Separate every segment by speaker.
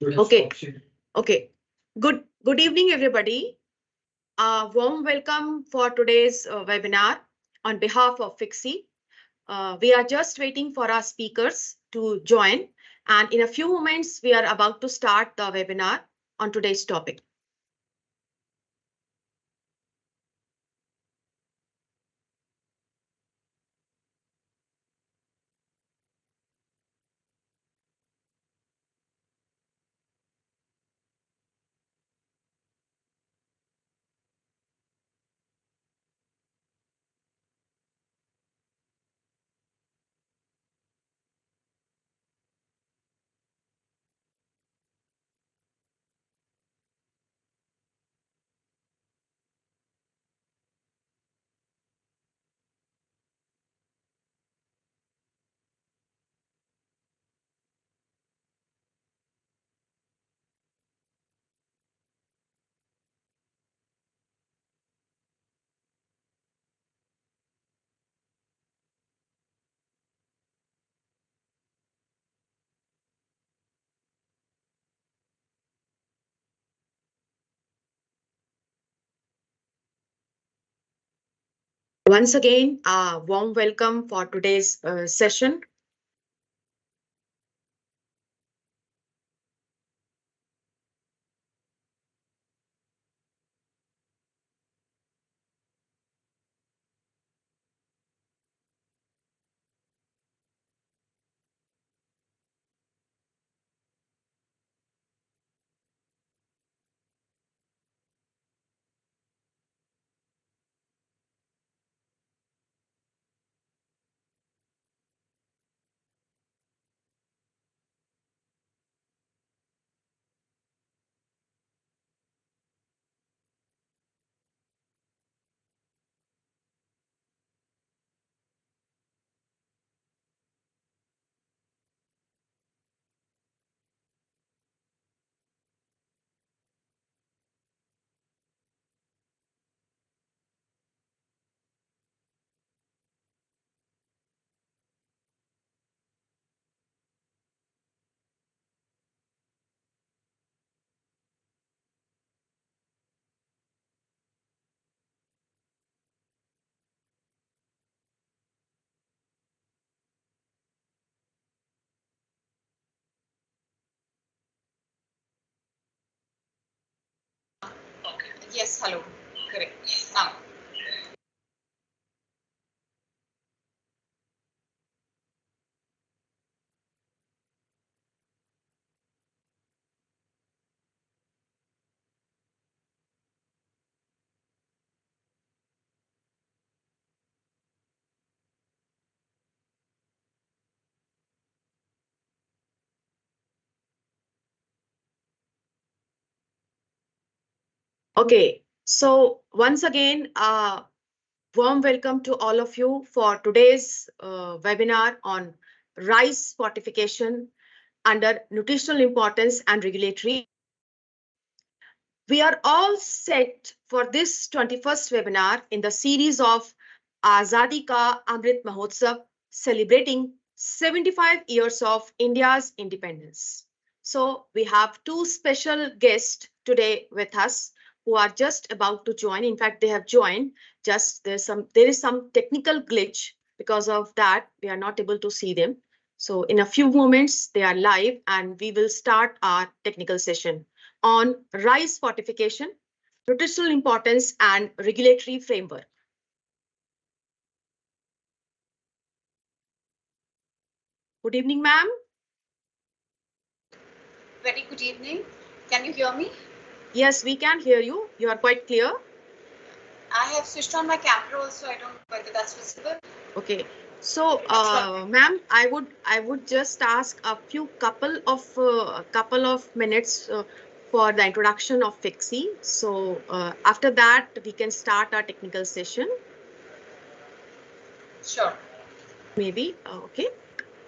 Speaker 1: Okay. Okay. Good evening, everybody. A warm welcome for today's webinar on behalf of FICSI. We are just waiting for our speakers to join, and in a few moments, we are about to start the webinar on today's topic. Once again, a warm welcome for today's session.
Speaker 2: Yes, hello. Correct. Now.
Speaker 1: Okay, so once again, warm welcome to all of you for today's webinar on rice fortification under nutritional importance and regulatory. We are all set for this 21st webinar in the series of Azaadi Ka Amrut Mahotsav, celebrating 75 years of India's independence. So we have two special guests today with us who are just about to join. In fact, they have joined. Just there is some technical glitch. Because of that, we are not able to see them. So in a few moments, they are live and we will start our technical session on rice fortification, nutritional importance, and regulatory framework. Good evening, ma'am.
Speaker 2: Very good evening. Can you hear me?
Speaker 1: Yes, we can hear you. You are quite clear.
Speaker 2: I have switched on my camera also. I don't know whether that's visible.
Speaker 1: Okay. So, ma'am, I would just ask a couple of minutes for the introduction of FICSI. So after that, we can start our technical session.
Speaker 2: Sure.
Speaker 1: Maybe. Okay.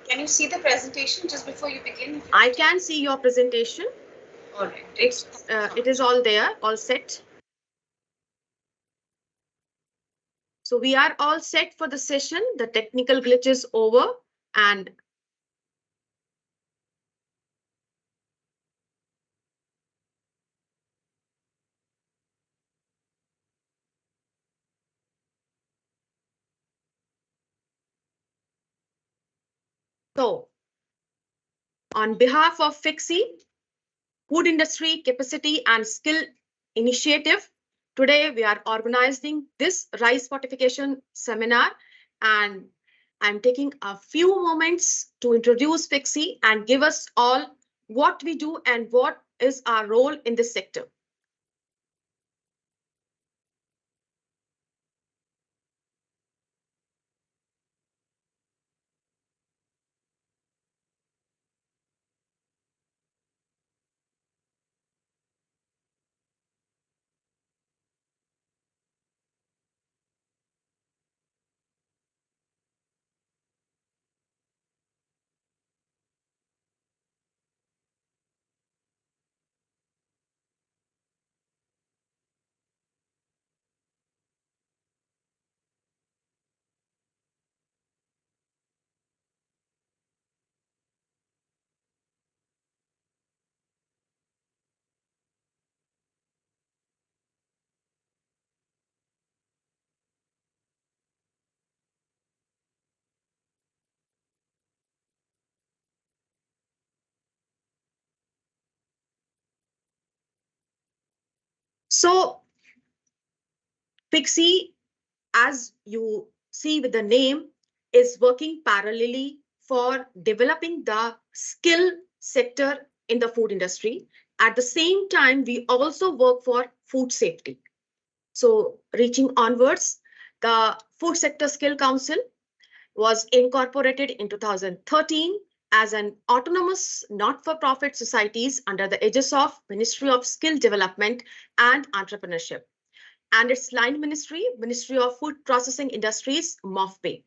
Speaker 2: Can you see the presentation just before you begin?
Speaker 1: I can see your presentation.
Speaker 2: All right.
Speaker 1: It is all there, all set. So we are all set for the session. The technical glitch is over and so on behalf of FICSI, Food Industry Capacity and Skill Initiative, today we are organizing this rice fortification seminar, and I'm taking a few moments to introduce FICSI and give us all what we do and what is our role in this sector. So FICSI, as you see with the name, is working parallelly for developing the skill sector in the food industry. At the same time, we also work for food safety. So reaching onwards, the Food Sector Skill Council was incorporated in 2013 as an autonomous not-for-profit societies under the aegis of Ministry of Skill Development and Entrepreneurship, and its line ministry, Ministry of Food Processing Industries, MOFPE.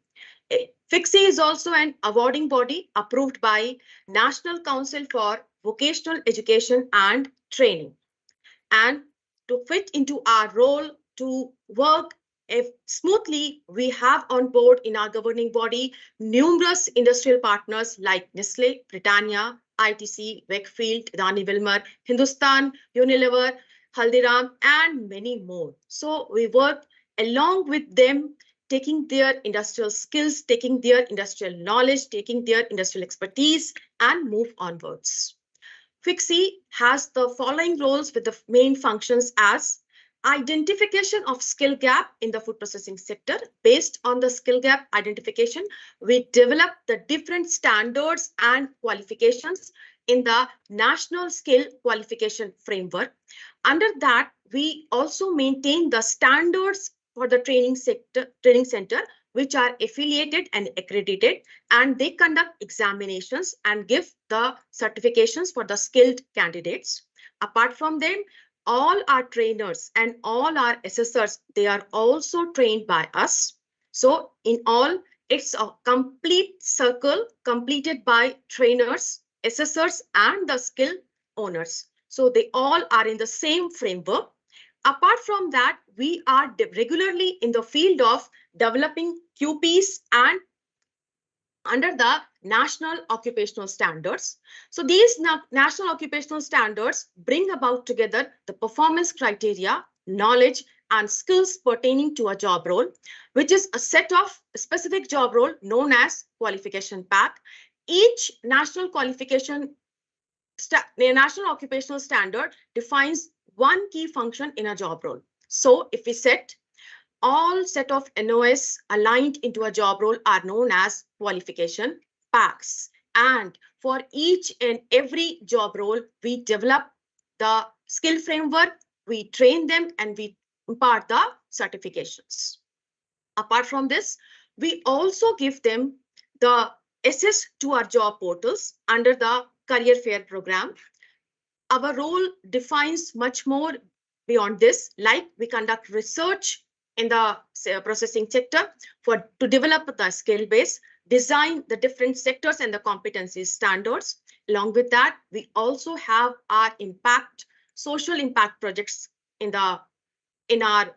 Speaker 1: FICSI is also an awarding body approved by National Council for Vocational Education and Training. And to fit into our role to work smoothly, we have on board in our governing body numerous industrial partners like Nestle, Britannia, ITC, Wakefield, Adani Wilmar, Hindustan, Unilever, Haldiram, and many more. So we work along with them, taking their industrial skills, taking their industrial knowledge, taking their industrial expertise, and move onwards. FICSI has the following roles with the main functions as Identification of skill gap in the food processing sector. Based on the skill gap identification, we develop the different standards and qualifications in the National Skill Qualification Framework. Under that, we also maintain the standards for the training center, which are affiliated and accredited, and they conduct examinations and give the certifications for the skilled candidates. Apart from them, all our trainers and all our assessors, they are also trained by us. So in all, it's a complete circle completed by trainers, assessors, and the skill owners. So they all are in the same framework. Apart from that, we are regularly in the field of developing QPs and under the National Occupational Standards. So these National Occupational Standards bring about together the performance criteria, knowledge, and skills pertaining to a job role, which is a set of specific job role known as qualification pack. Each national National Occupational Standard defines one key function in a job role. So if we set all set of NOS aligned into a job role are known as qualification packs. And for each and every job role, we develop the skill framework, we train them, and we impart the certifications. Apart from this, we also give them the access to our job portals under the career fair program. Our role defines much more beyond this, like we conduct research in the processing sector to develop the skill base, design the different sectors and the competency standards. Along with that, we also have our social impact projects in our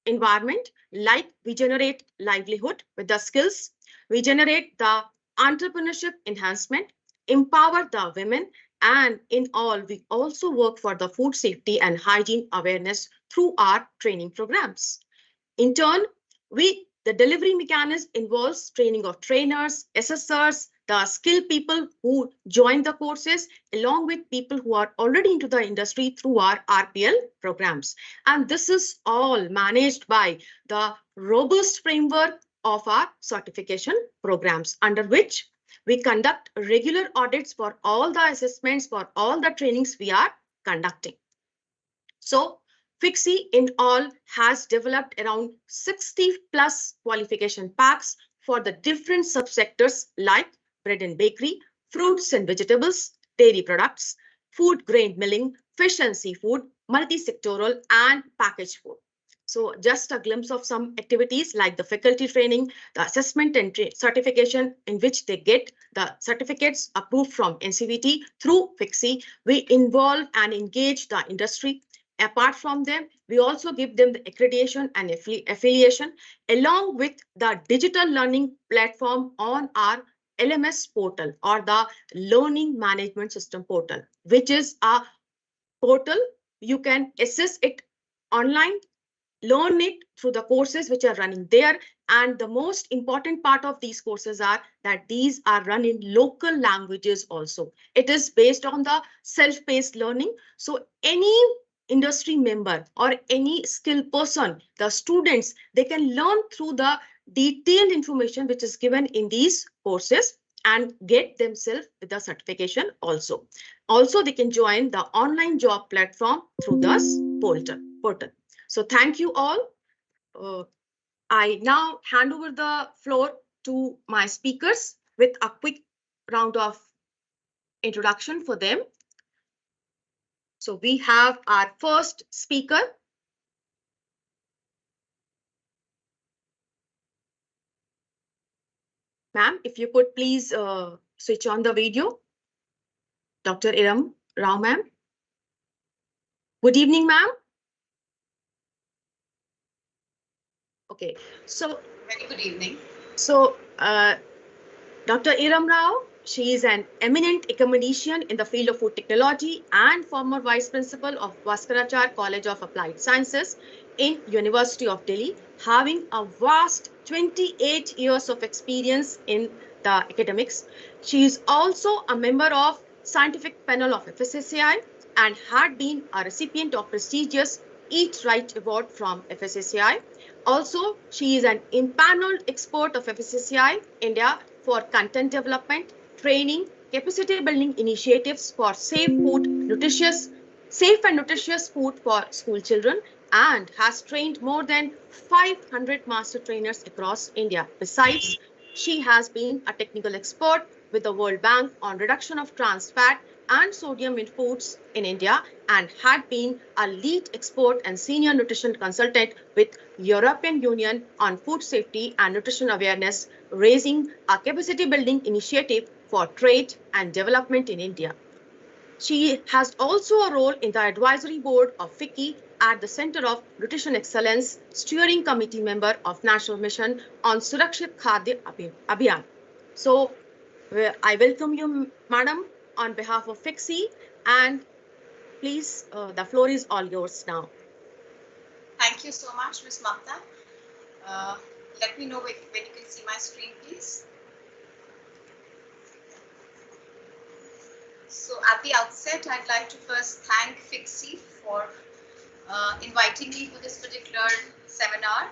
Speaker 1: environment, like we generate livelihood with the skills, we generate the entrepreneurship enhancement, empower the women, and in all, we also work for the food safety and hygiene awareness through our training programs. In turn, the delivery mechanism involves training of trainers, assessors, the skilled people who join the courses, along with people who are already into the industry through our RPL programs. And this is all managed by the robust framework of our certification programs, under which we conduct regular audits for all the assessments, for all the trainings we are conducting. So FICSI in all has developed around 60 plus qualification packs for the different subsectors like bread and bakery, fruits and vegetables, dairy products, food grain milling, fish and seafood, multi-sectoral, and packaged food. So just a glimpse of some activities like the faculty training, the assessment and certification in which they get the certificates approved from NCVT through FICSI. We involve and engage the industry. Apart from them, we also give them the accreditation and affiliation along with the digital learning platform on our LMS portal or the learning management system portal, which is a portal. You can access it online, learn it through the courses which are running there. And the most important part of these courses are that these are run in local languages also. It is based on the self-paced learning. So any industry member or any skilled person, the students, they can learn through the detailed information which is given in these courses and get themselves with the certification also. Also, they can join the online job platform through this portal. So thank you all. I now hand over the floor to my speakers with a quick round of introduction for them. So we have our first speaker. Ma'am, if you could please switch on the video. Dr. Eram Rao, ma'am. Good evening, ma'am. Okay, so
Speaker 2: Very good evening.
Speaker 1: So Dr. Eram Rao, she is an eminent academician in the field of food technology and former vice principal of Bhaskaracharya College of Applied Sciences in University of Delhi, having a vast 28 years of experience in the academics. She is also a member of scientific panel of FSSAI and had been a recipient of prestigious Eat Right Award from FSSAI. Also, she is an impaneled expert of FSSAI India for content development, training, capacity building initiatives for safe and nutritious food for school children, and has trained more than 500 master trainers across India. Besides, she has been a technical expert with the World Bank on reduction of trans fat and sodium in foods in India, and had been a lead expert and senior nutrition consultant with European Union on food safety and nutrition awareness, raising a capacity building initiative for trade and development in India. She has also a role in the advisory board of FICSI at the Center of Nutrition Excellence, steering committee member of National Mission on Surakshit Khadya Abhiyan. So I welcome you, madam, on behalf of FICSI, and please, the floor is all yours now.
Speaker 2: Thank you so much, Ms. Mamta. Let me know when you can see my screen, please. So at the outset, I'd like to first thank FICSI for inviting me for this particular seminar,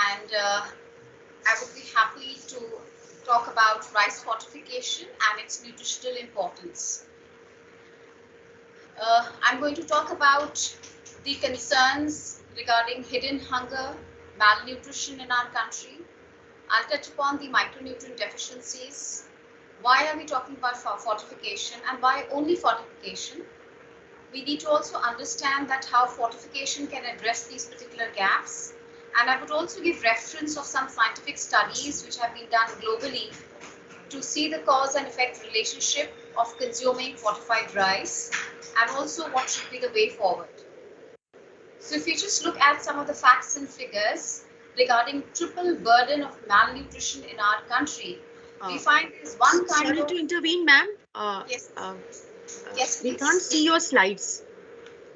Speaker 2: and I would be happy to talk about rice fortification and its nutritional importance. I'm going to talk about the concerns regarding hidden hunger, malnutrition in our country. I'll touch upon the micronutrient deficiencies. Why are we talking about fortification, and why only fortification? We need to also understand that how fortification can address these particular gaps. And I would also give reference of some scientific studies which have been done globally to see the cause and effect relationship of consuming fortified rice, and also what should be the way forward. So if you just look at some of the facts and figures regarding triple burden of malnutrition in our country, we find there's one kind
Speaker 1: sorry
Speaker 2: of...
Speaker 1: to intervene, ma'am.
Speaker 2: Yes. Yes,
Speaker 1: we
Speaker 2: please.
Speaker 1: can't see your slides.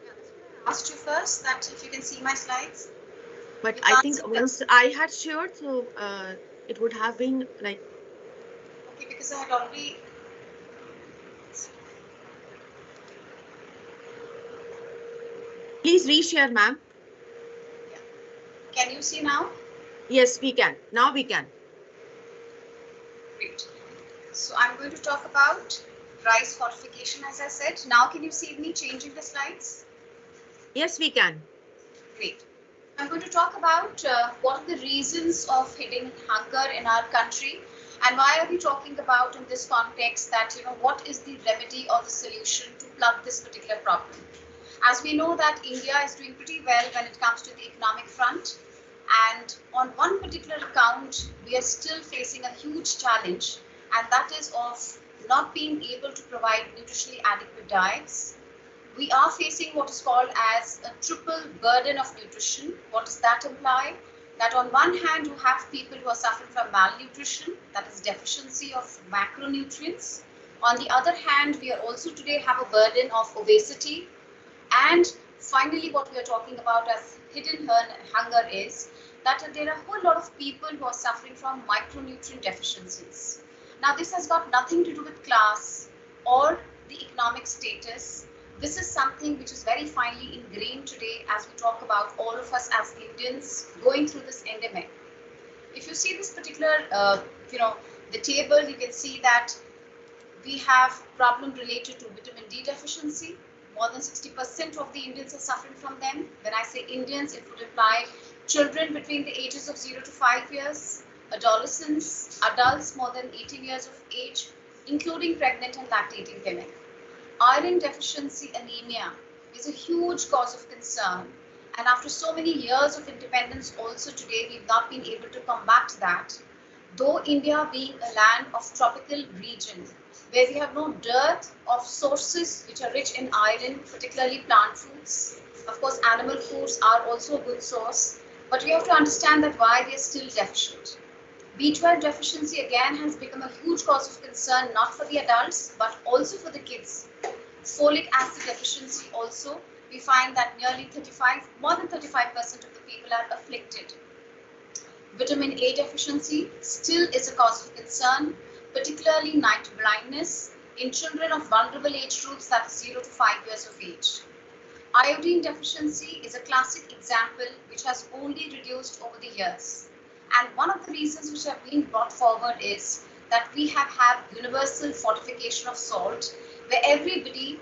Speaker 2: Yeah, that's what I asked you first, that if you can see my slides.
Speaker 1: But I think once I had shared, so it would have been like...
Speaker 2: Okay, because I had already...
Speaker 1: Please reshare, ma'am.
Speaker 2: Yeah. Can you see now?
Speaker 1: Yes, we can. Now we can.
Speaker 2: Great. So I'm going to talk about rice fortification, as I said. Now can you see me changing the slides?
Speaker 1: Yes, we can.
Speaker 2: Great. I'm going to talk about what are the reasons of hidden hunger in our country, and why are we talking about in this context that, what is the remedy or the solution to plug this particular problem. As we know that India is doing pretty well when it comes to the economic front, and on one particular account, we are still facing a huge challenge, and that is of not being able to provide nutritionally adequate diets. We are facing what is called as a triple burden of nutrition. What does that imply? That on one hand, you have people who are suffering from malnutrition, that is deficiency of macronutrients. On the other hand, we are also today have a burden of obesity. And finally, what we are talking about as hidden hunger is that there are a whole lot of people who are suffering from micronutrient deficiencies. Now, this has got nothing to do with class or the economic status. This is something which is very finely ingrained today as we talk about all of us as Indians going through this endemic. If you see this particular, the table, you can see that we have problem related to vitamin D deficiency. More than 60% of the Indians are suffering from them. When I say Indians, it would imply children between the ages of 0 to 5 years, adolescents, adults more than 18 years of age, including pregnant and lactating women. Iron deficiency anemia is a huge cause of concern, and after so many years of independence also today we've not been able to combat that. Though India being a land of tropical region where we have no dearth of sources which are rich in iron, particularly plant foods. Of course, animal foods are also a good source, but we have to understand that why they are still deficient. B12 deficiency again has become a huge cause of concern, not for the adults, but also for the kids. Folic acid deficiency also, we find that more than 35% of the people are afflicted. Vitamin A deficiency still is a cause of concern, particularly night blindness in children of vulnerable age groups, that is 0 to 5 years of age. Iodine deficiency is a classic example which has only reduced over the years. And one of the reasons which have been brought forward is that we have had universal fortification of salt, where everybody,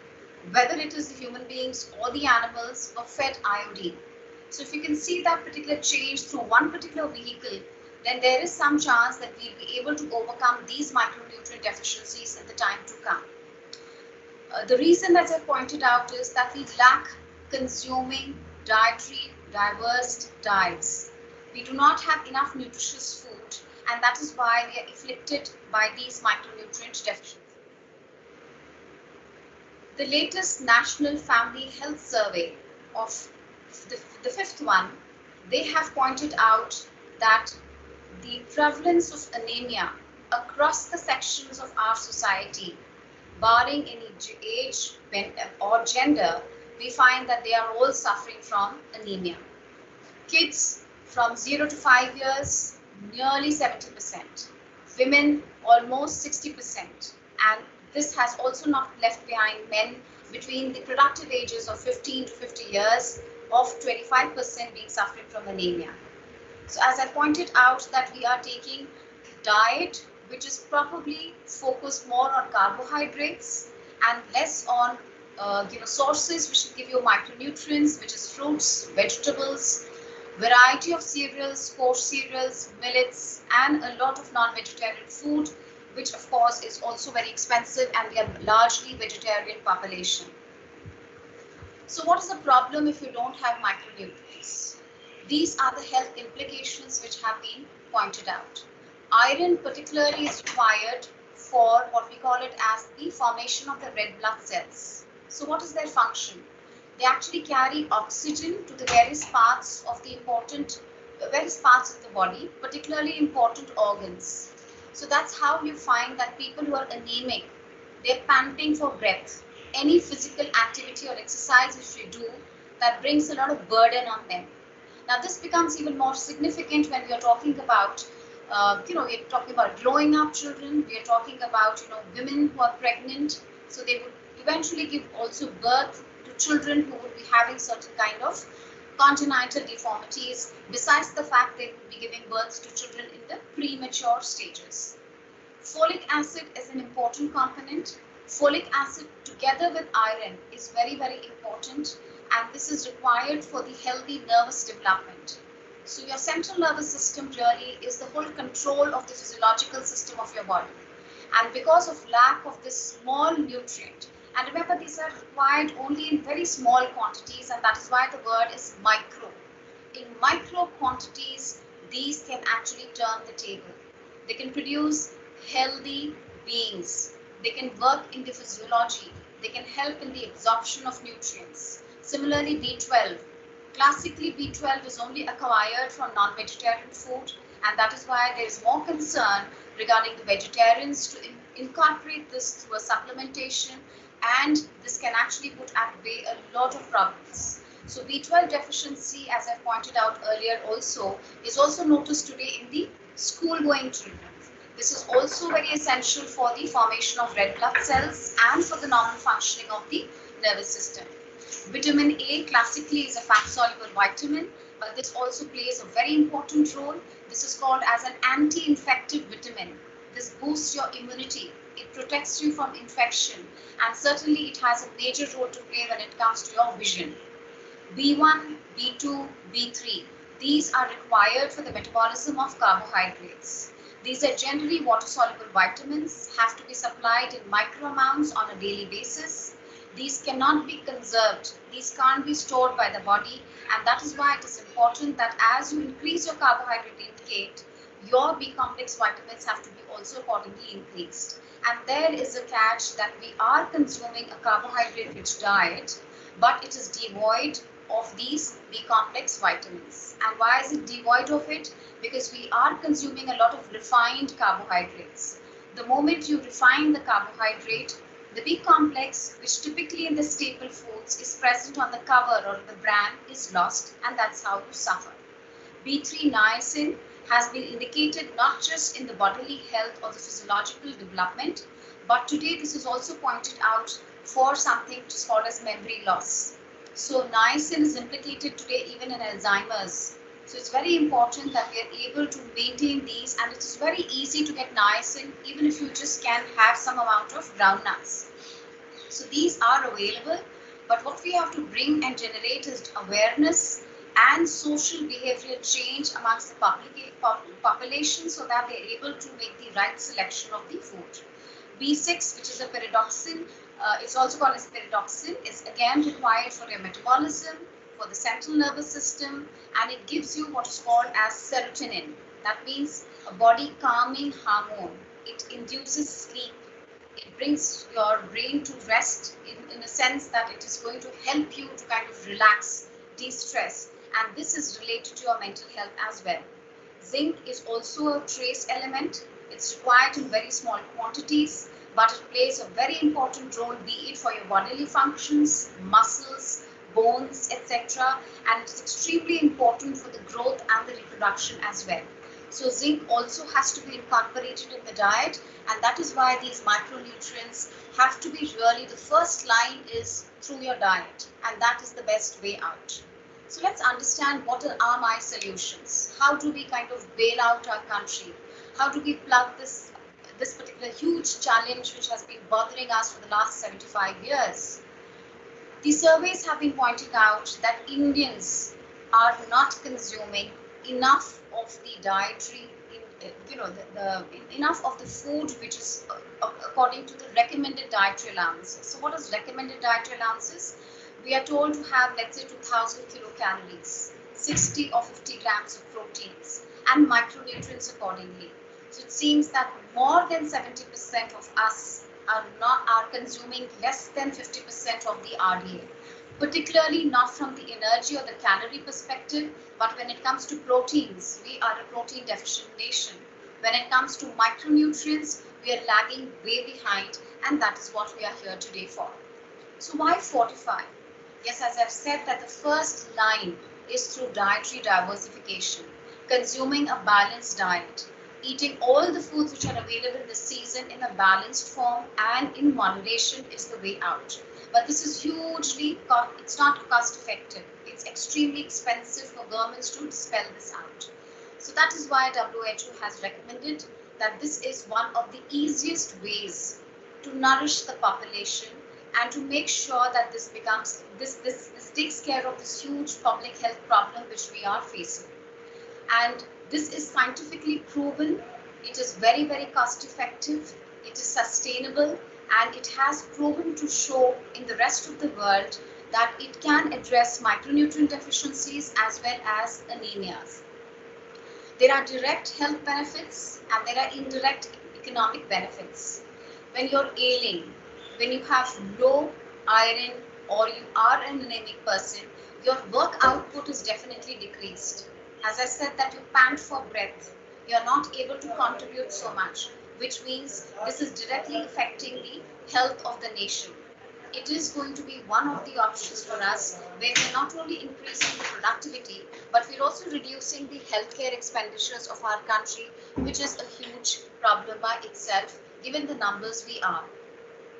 Speaker 2: whether it is the human beings or the animals, are fed iodine. So if you can see that particular change through one particular vehicle, then there is some chance that we'll be able to overcome these micronutrient deficiencies in the time to come. The reason, as I pointed out, is that we lack consuming dietary diverse diets. We do not have enough nutritious food, and that is why we are afflicted by these micronutrient deficiencies. The latest National Family Health Survey of the fifth one, they have pointed out that the prevalence of anemia across the sections of our society, barring any age or gender, we find that they are all suffering from anemia. Kids from 0 to 5 years, nearly 70%. Women, almost 60%. And this has also not left behind men between the productive ages of 15 to 50 years, of 25% being suffering from anemia. So as I pointed out, that we are taking diet which is probably focused more on carbohydrates and less on sources which will give you micronutrients, which is fruits, vegetables, variety of cereals, coarse cereals, millets, and a lot of non-vegetarian food, which of course is also very expensive, and we are largely vegetarian population. So what is the problem if you don't have micronutrients? These are the health implications which have been pointed out. Iron particularly is required for what we call it as the formation of the red blood cells. So what is their function? They actually carry oxygen to the various parts of the body, particularly important organs. So that's how you find that people who are anemic, they're panting for breath. Any physical activity or exercise which we do, that brings a lot of burden on them. Now this becomes even more significant when we are talking about we're talking about growing up children, we are talking about women who are pregnant, so they would eventually give also birth to children who would be having certain kind of congenital deformities, besides the fact they would be giving birth to children in the premature stages. Folic acid is an important component. Folic acid together with iron is very, very important, and this is required for the healthy nervous development. So your central nervous system really is the whole control of the physiological system of your body. And because of lack of this small nutrient, and remember these are required only in very small quantities, and that is why the word is micro. In micro quantities, these can actually turn the table. They can produce healthy beings. They can work in the physiology. They can help in the absorption of nutrients. Similarly, B12. Classically, B12 is only acquired from non-vegetarian food, and that is why there is more concern regarding the vegetarians to incorporate this through a supplementation, and this can actually put at bay a lot of problems. So B12 deficiency, as I pointed out earlier also, is also noticed today in the school-going children. This is also very essential for the formation of red blood cells and for the normal functioning of the nervous system. Vitamin A classically is a fat-soluble vitamin, but this also plays a very important role. This is called as an anti-infective vitamin. This boosts your immunity. It protects you from infection, and certainly it has a major role to play when it comes to your vision. B1, B2, B3. These are required for the metabolism of carbohydrates. These are generally water-soluble vitamins, have to be supplied in micro amounts on a daily basis. These cannot be conserved. These can't be stored by the body, and that is why it is important that as you increase your carbohydrate intake, your B complex vitamins have to be also accordingly increased. And there is a catch that we are consuming a carbohydrate-rich diet, but it is devoid of these B complex vitamins. And why is it devoid of it? Because we are consuming a lot of refined carbohydrates. The moment you refine the carbohydrate, the B complex, which typically in the staple foods is present on the cover or the brand, is lost, and that's how you suffer. B3 niacin has been indicated not just in the bodily health or the physiological development, but today this is also pointed out for something which is called as memory loss. So niacin is implicated today even in Alzheimer's. So it's very important that we are able to maintain these, and it is very easy to get niacin even if you just can have some amount of groundnuts. So these are available, but what we have to bring and generate is awareness and social behavioral change amongst the population so that they're able to make the right selection of the food. B6, which is a pyridoxine, it's also called as pyridoxine, is again required for your metabolism, for the central nervous system, and it gives you what is called as serotonin. That means a body calming hormone. It induces sleep. It brings your brain to rest in a sense that it is going to help you to kind of relax, de-stress, and this is related to your mental health as well. Zinc is also a trace element. It's required in very small quantities, but it plays a very important role, be it for your bodily functions, muscles, bones, etc. And it is extremely important for the growth and the reproduction as well. So zinc also has to be incorporated in the diet, and that is why these micronutrients have to be really, the first line is through your diet, and that is the best way out. So let's understand what are my solutions. How do we kind of bail out our country? How do we plug this particular huge challenge which has been bothering us for the last 75 years? The surveys have been pointing out that Indians are not consuming enough of the dietary, enough of the food which is according to the recommended dietary allowances. So what is recommended dietary allowances? We are told to have, let's say, 2000 kilocalories, 60 or 50 grams of proteins, and micronutrients accordingly. So it seems that more than 70% of us are consuming less than 50% of the RDA, particularly not from the energy or the calorie perspective, but when it comes to proteins, we are a protein deficient nation. When it comes to micronutrients, we are lagging way behind, and that is what we are here today for. So why fortify? Yes, as I've said, that the first line is through dietary diversification, consuming a balanced diet, eating all the foods which are available this season in a balanced form and in moderation is the way out. But this is hugely, it's not cost effective. It's extremely expensive for governments to spell this out. So that is why WHO has recommended that this is one of the easiest ways to nourish the population and to make sure that this becomes, this takes care of this huge public health problem which we are facing. And this is scientifically proven, it is very, very cost effective, it is sustainable, and it has proven to show in the rest of the world that it can address micronutrient deficiencies as well as anemias. There are direct health benefits and there are indirect economic benefits. When you're ailing, when you have low iron or you are an anemic person, your work output is definitely decreased. As I said, that you pant for breath, you are not able to contribute so much, which means this is directly affecting the health of the nation. It is going to be one of the options for us where we're not only increasing the productivity, but we're also reducing the healthcare expenditures of our country, which is a huge problem by itself, given the numbers we are.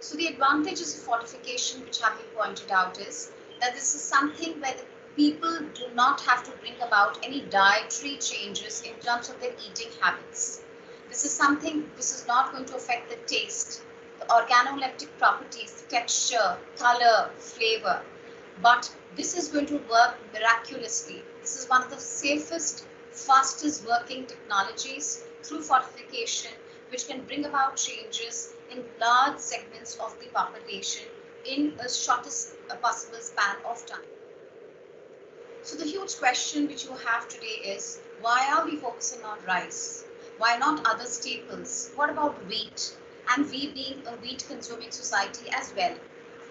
Speaker 2: So the advantages of fortification which have been pointed out is that this is something where the people do not have to bring about any dietary changes in terms of their eating habits. This is something, this is not going to affect the taste, the organoleptic properties, the texture, color, flavor, but this is going to work miraculously. This is one of the safest, fastest working technologies through fortification, which can bring about changes in large segments of the population in a shortest possible span of time. So the huge question which you have today is, why are we focusing on rice? Why not other staples? What about wheat? And we being a wheat consuming society as well.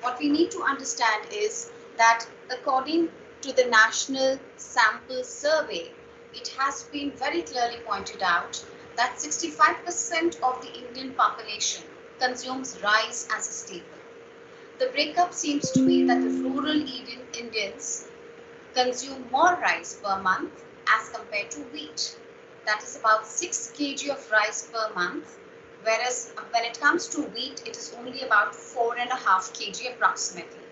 Speaker 2: What we need to understand is that according to the National Sample Survey, it has been very clearly pointed out that 65% of the Indian population consumes rice as a staple. The breakup seems to be that the rural Indians consume more rice per month as compared to wheat. That is about 6 kg of rice per month, whereas when it comes to wheat, it is only about 4.5 kg approximately.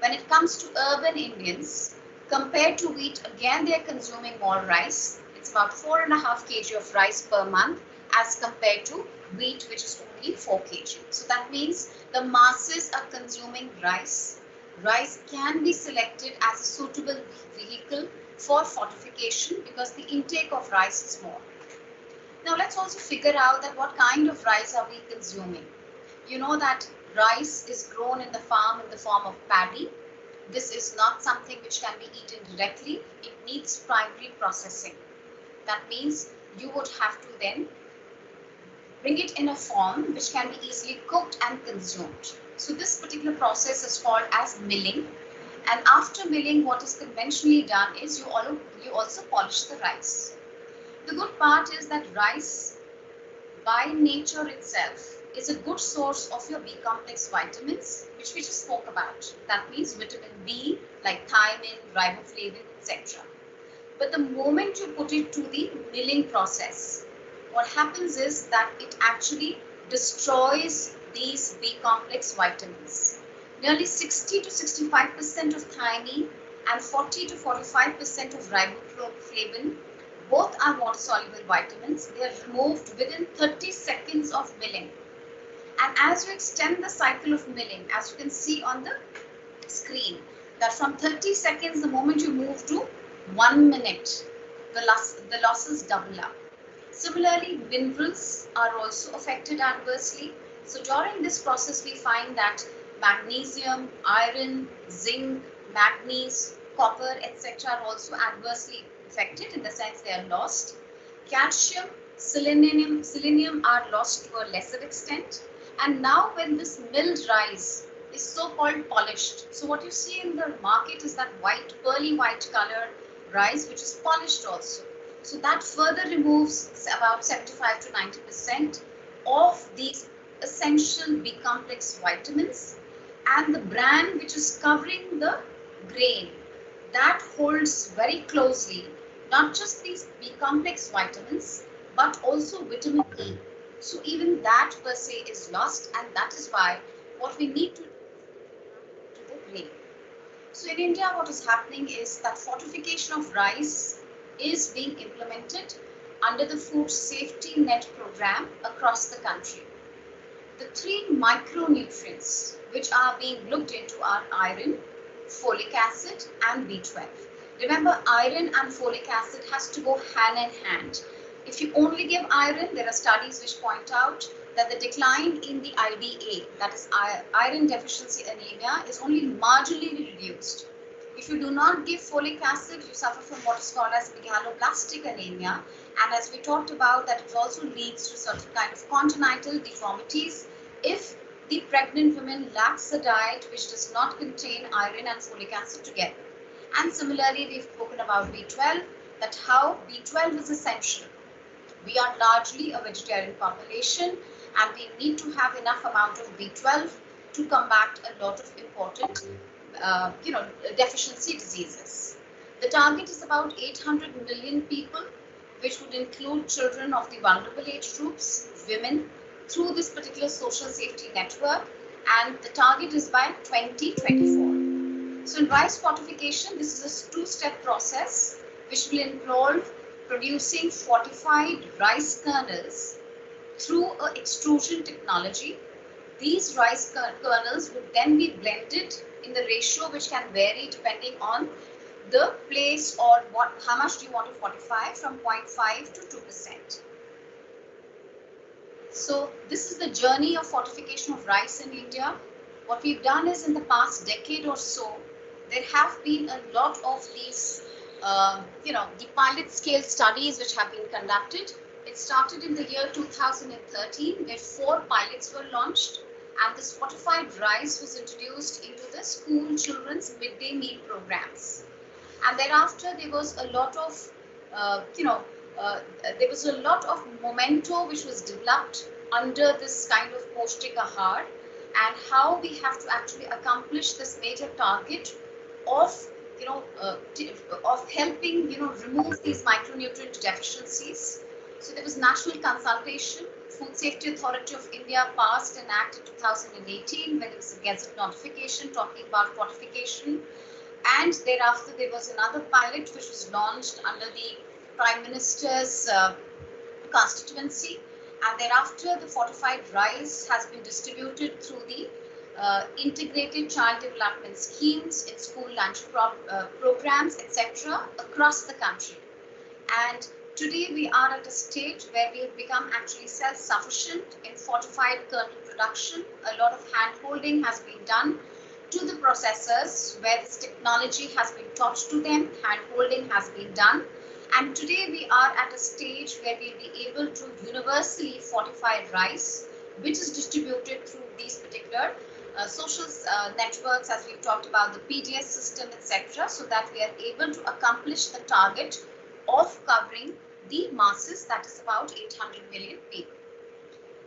Speaker 2: When it comes to urban Indians, compared to wheat, again they are consuming more rice. It's about 4.5 kg of rice per month as compared to wheat, which is only 4 kg. So that means the masses are consuming rice. Rice can be selected as a suitable vehicle for fortification because the intake of rice is more. Now let's also figure out that what kind of rice are we consuming. You know that rice is grown in the farm in the form of paddy. This is not something which can be eaten directly. It needs primary processing. That means you would have to then bring it in a form which can be easily cooked and consumed. So this particular process is called as milling. And after milling, what is conventionally done is you also polish the rice. The good part is that rice by nature itself is a good source of your B complex vitamins, which we just spoke about. That means vitamin B like thiamine, riboflavin, etc. But the moment you put it to the milling process, what happens is that it actually destroys these B complex vitamins. Nearly 60 to 65% of thiamine and 40 to 45% of riboflavin, both are water-soluble vitamins. They are removed within 30 seconds of milling. And as you extend the cycle of milling, as you can see on the screen, that from 30 seconds, the moment you move to 1 minute, the losses double up. Similarly, minerals are also affected adversely. So during this process, we find that magnesium, iron, zinc, manganese, copper, etc. are also adversely affected in the sense they are lost. Calcium, selenium are lost to a lesser extent. And now when this milled rice is so-called polished, so what you see in the market is that white, pearly white color rice which is polished also. So that further removes about 75 to 90% of these essential B complex vitamins, and the bran which is covering the grain, that holds very closely not just these B complex vitamins but also vitamin E. So even that per se is lost, and that is why what we need to do to the grain. So in India, what is happening is that fortification of rice is being implemented under the food safety net program across the country. The three micronutrients which are being looked into are iron, folic acid and B12. Remember, iron and folic acid has to go hand in hand. If you only give iron, there are studies which point out that the decline in the IDA, that is iron deficiency anemia, is only marginally reduced. If you do not give folic acid, you suffer from what is called as megaloblastic anemia, and as we talked about, that it also leads to certain kind of congenital deformities if the pregnant woman lacks a diet which does not contain iron and folic acid together. And similarly, we've spoken about B12, that how B12 is essential. We are largely a vegetarian population and we need to have enough amount of B12 to combat a lot of important deficiency diseases. The target is about 800 million people, which would include children of the vulnerable age groups, women, through this particular social safety network, and the target is by 2024. So in rice fortification, this is a two-step process which will involve producing fortified rice kernels through an extrusion technology. These rice kernels would then be blended in the ratio which can vary depending on the place or how much do you want to fortify, from 0.5 to 2%. So this is the journey of fortification of rice in India. What we've done is, in the past decade or so, there have been a lot of these the pilot scale studies which have been conducted. It started in the year 2013 where 4 pilots were launched, and this fortified rice was introduced into the school children's midday meal programs. And thereafter there was a lot of memento which was developed under this kind of Poshtik Ahar, and how we have to actually accomplish this major target of helping remove these micronutrient deficiencies. So there was national consultation, Food Safety Authority of India passed an act in 2018 when there was a gazette notification talking about fortification. And thereafter, there was another pilot which was launched under the Prime Minister's constituency. And thereafter, the fortified rice has been distributed through the integrated child development schemes in school lunch programs, etc., across the country. And today we are at a stage where we have become actually self-sufficient in fortified kernel production. A lot of hand-holding has been done to the processors where this technology has been taught to them, hand-holding has been done. And today we are at a stage where we'll be able to universally fortify rice, which is distributed through these particular social networks, as we've talked about the PDS system, etc., so that we are able to accomplish the target of covering the masses, that is about 800 million people.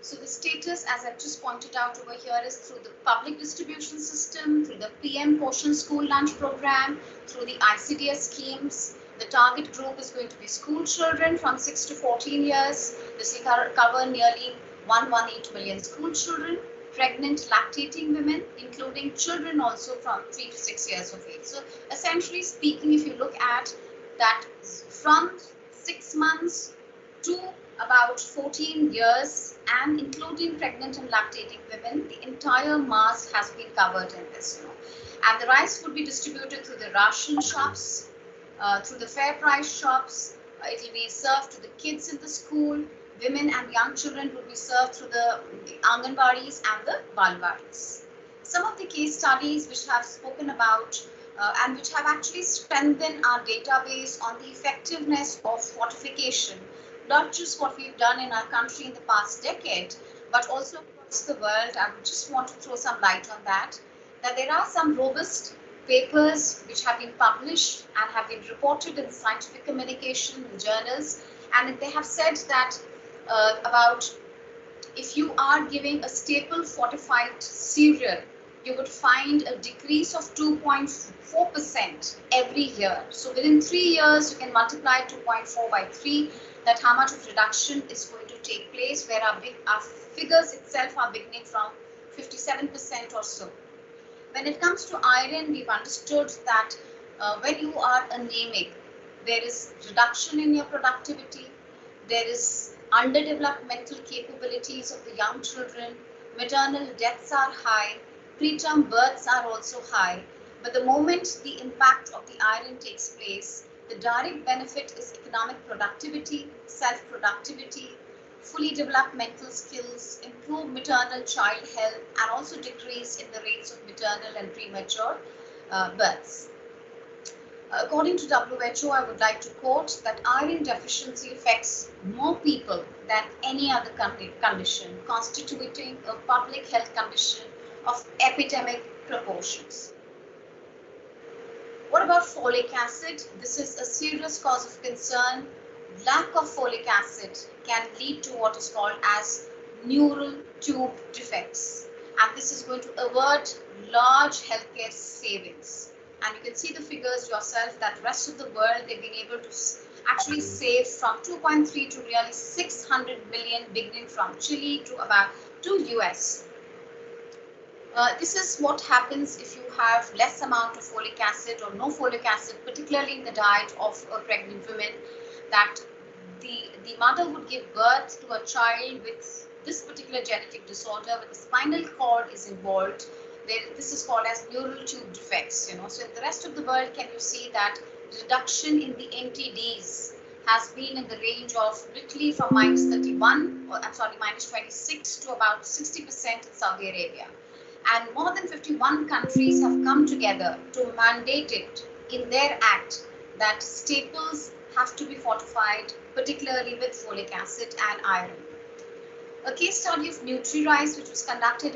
Speaker 2: So the status, as I've just pointed out over here, is through the public distribution system, through the PM Portion School Lunch Program, through the ICDS schemes. The target group is going to be school children from 6 to 14 years. This will cover nearly 118 million school children, pregnant lactating women, including children also from 3 to 6 years of age. So essentially speaking, if you look at that from 6 months to about 14 years and including pregnant and lactating women, the entire mass has been covered in this. And the rice would be distributed through the ration shops, through the fair price shops. It will be served to the kids in the school. Women and young children will be served through the Anganwadis and the Balwadis. Some of the case studies which have spoken about and which have actually strengthened our database on the effectiveness of fortification, not just what we've done in our country in the past decade, but also across the world. I would just want to throw some light on that there are some robust papers which have been published and have been reported in scientific communication in journals, and they have said that about if you are giving a staple fortified cereal, you would find a decrease of 2.4% every year. So within 3 years, you can multiply 2.4 by 3, that how much of reduction is going to take place, where our figures itself are beginning from 57% or so. When it comes to iron, we've understood that when you are anemic, there is reduction in your productivity, there is underdeveloped mental capabilities of the young children, maternal deaths are high, preterm births are also high, but the moment the impact of the iron takes place, the direct benefit is economic productivity, self-productivity, fully developed mental skills, improved maternal child health, and also decrease in the rates of maternal and premature births. According to WHO, I would like to quote that iron deficiency affects more people than any other condition, constituting a public health condition of epidemic proportions. What about folic acid? This is a serious cause of concern. Lack of folic acid can lead to what is called as neural tube defects, and this is going to avert large healthcare savings. And you can see the figures yourself that rest of the world, they've been able to actually save from 2.3 to really 600 million, beginning from Chile to US. This is what happens if you have less amount of folic acid or no folic acid, particularly in the diet of a pregnant woman, that the mother would give birth to a child with this particular genetic disorder, where the spinal cord is involved. This is called as neural tube defects. So in the rest of the world, can you see that reduction in the NTDs has been in the range of literally from -31, or I'm sorry, -26 to about 60% in Saudi Arabia. And more than 51 countries have come together to mandate it in their act that staples have to be fortified, particularly with folic acid and iron. A case study of Nutri-Rice, which was conducted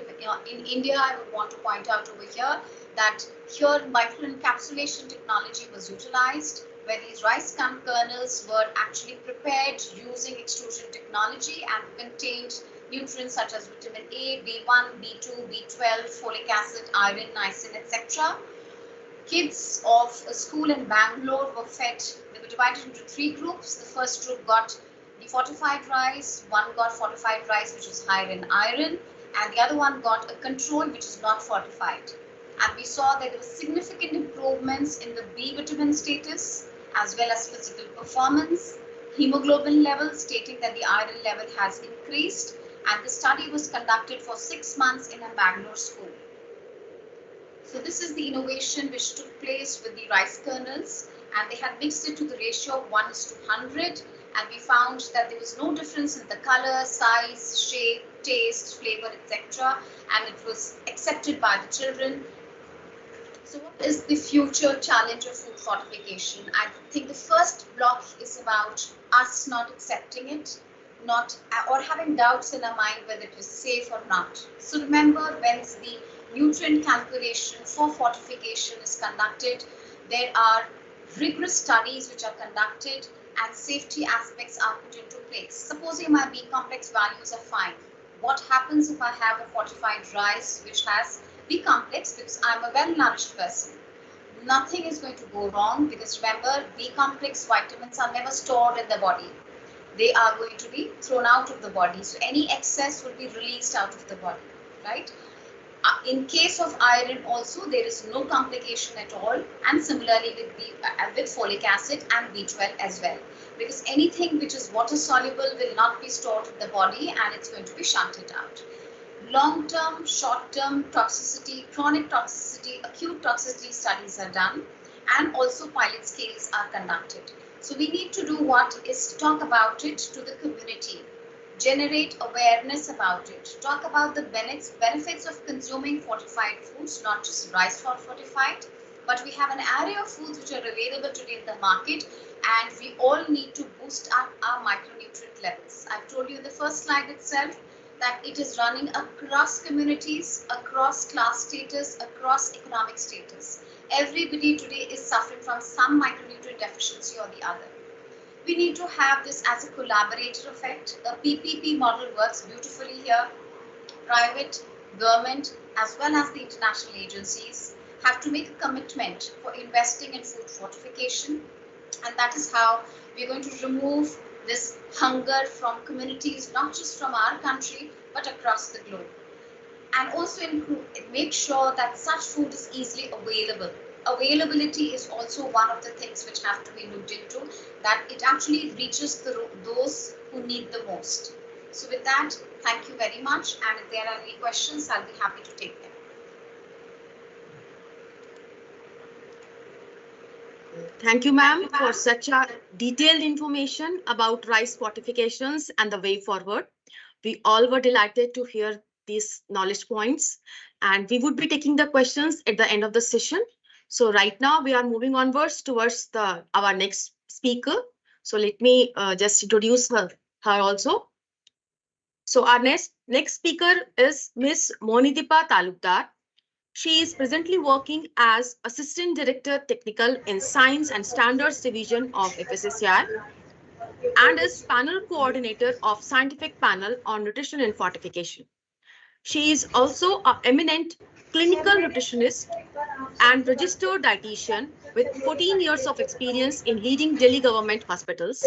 Speaker 2: in India, I would want to point out over here that here microencapsulation technology was utilized, where these rice kernels were actually prepared using extrusion technology and contained nutrients such as vitamin A, B1, B2, B12, folic acid, iron, niacin, etc. Kids of a school in Bangalore were fed. They were divided into 3 groups. The first group got the fortified rice, one got fortified rice which is higher in iron, and the other one got a control which is not fortified. And we saw that there were significant improvements in the B vitamin status as well as physical performance, hemoglobin levels stating that the iron level has increased, and the study was conducted for 6 months in a Bangalore school. So this is the innovation which took place with the rice kernels, and they had mixed it to the ratio of 1:100, and we found that there was no difference in the color, size, shape, taste, flavor, etc., and it was accepted by the children. So what is the future challenge of food fortification? I think the first block is about us not accepting it, or having doubts in our mind whether it is safe or not. So remember, when the nutrient calculation for fortification is conducted, there are rigorous studies which are conducted and safety aspects are put into place. Supposing my B complex values are fine, what happens if I have a fortified rice which has B complex because I'm a well-nourished person? Nothing is going to go wrong, because remember, B complex vitamins are never stored in the body. They are going to be thrown out of the body. So any excess will be released out of the body, right? In case of iron also, there is no complication at all, and similarly with folic acid and B12 as well, because anything which is water soluble will not be stored in the body and it's going to be shunted out. Long-term, short-term toxicity, chronic toxicity, acute toxicity studies are done, and also pilot scales are conducted. So we need to do what is talk about it to the community, generate awareness about it, talk about the benefits of consuming fortified foods, not just rice fortified, but we have an array of foods which are available today in the market, and we all need to boost up our micronutrient levels. I've told you in the first slide itself that it is running across communities, across class status, across economic status. Everybody today is suffering from some micronutrient deficiency or the other. We need to have this as a collaborative effect. The PPP model works beautifully here. Private, government, as well as the international agencies have to make a commitment for investing in food fortification, and that is how we're going to remove this hunger from communities, not just from our country, but across the globe. And also make sure that such food is easily available. Availability is also one of the things which have to be looked into, that it actually reaches those who need the most. So with that, thank you very much. And if there are any questions, I'll be happy to take them.
Speaker 1: Thank you, ma'am, for such a detailed information about rice fortifications and the way forward. We all were delighted to hear these knowledge points, and we would be taking the questions at the end of the session. So right now we are moving onwards towards our next speaker. So let me just introduce her also. So our next speaker is Miss Monideepa Talukdar. She is presently working as Assistant Director Technical in Science and Standards Division of FSSAI and is Panel Coordinator of Scientific Panel on Nutrition and Fortification. She is also an eminent clinical nutritionist and registered dietitian with 14 years of experience in leading Delhi government hospitals.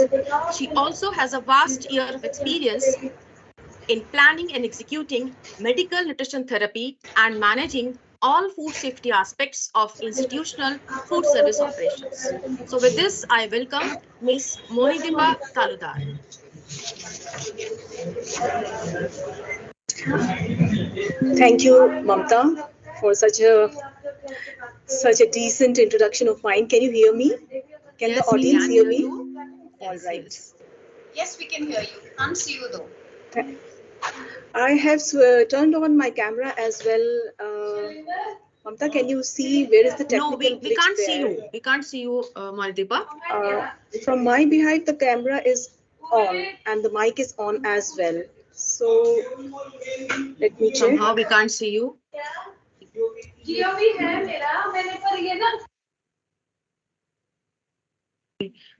Speaker 1: She also has a vast year of experience in planning and executing medical nutrition therapy and managing all food safety aspects of institutional food service operations. So with this, I welcome Ms. Monideepa Talukdar.
Speaker 3: Thank you, Mamta, for such a decent introduction of mine. Can you hear me? Can
Speaker 1: Yes,
Speaker 3: the audience hear me?
Speaker 1: All
Speaker 3: yes, right.
Speaker 2: Yes, we can hear you. Can't see you though.
Speaker 3: I have turned on my camera as well. Mamta, can you see where is the technical glitch?
Speaker 1: No, we can't see you. We can't see you, Monideepa.
Speaker 3: From my behind, the camera is on and the mic is on as well. So let me check.
Speaker 1: Somehow we can't see you.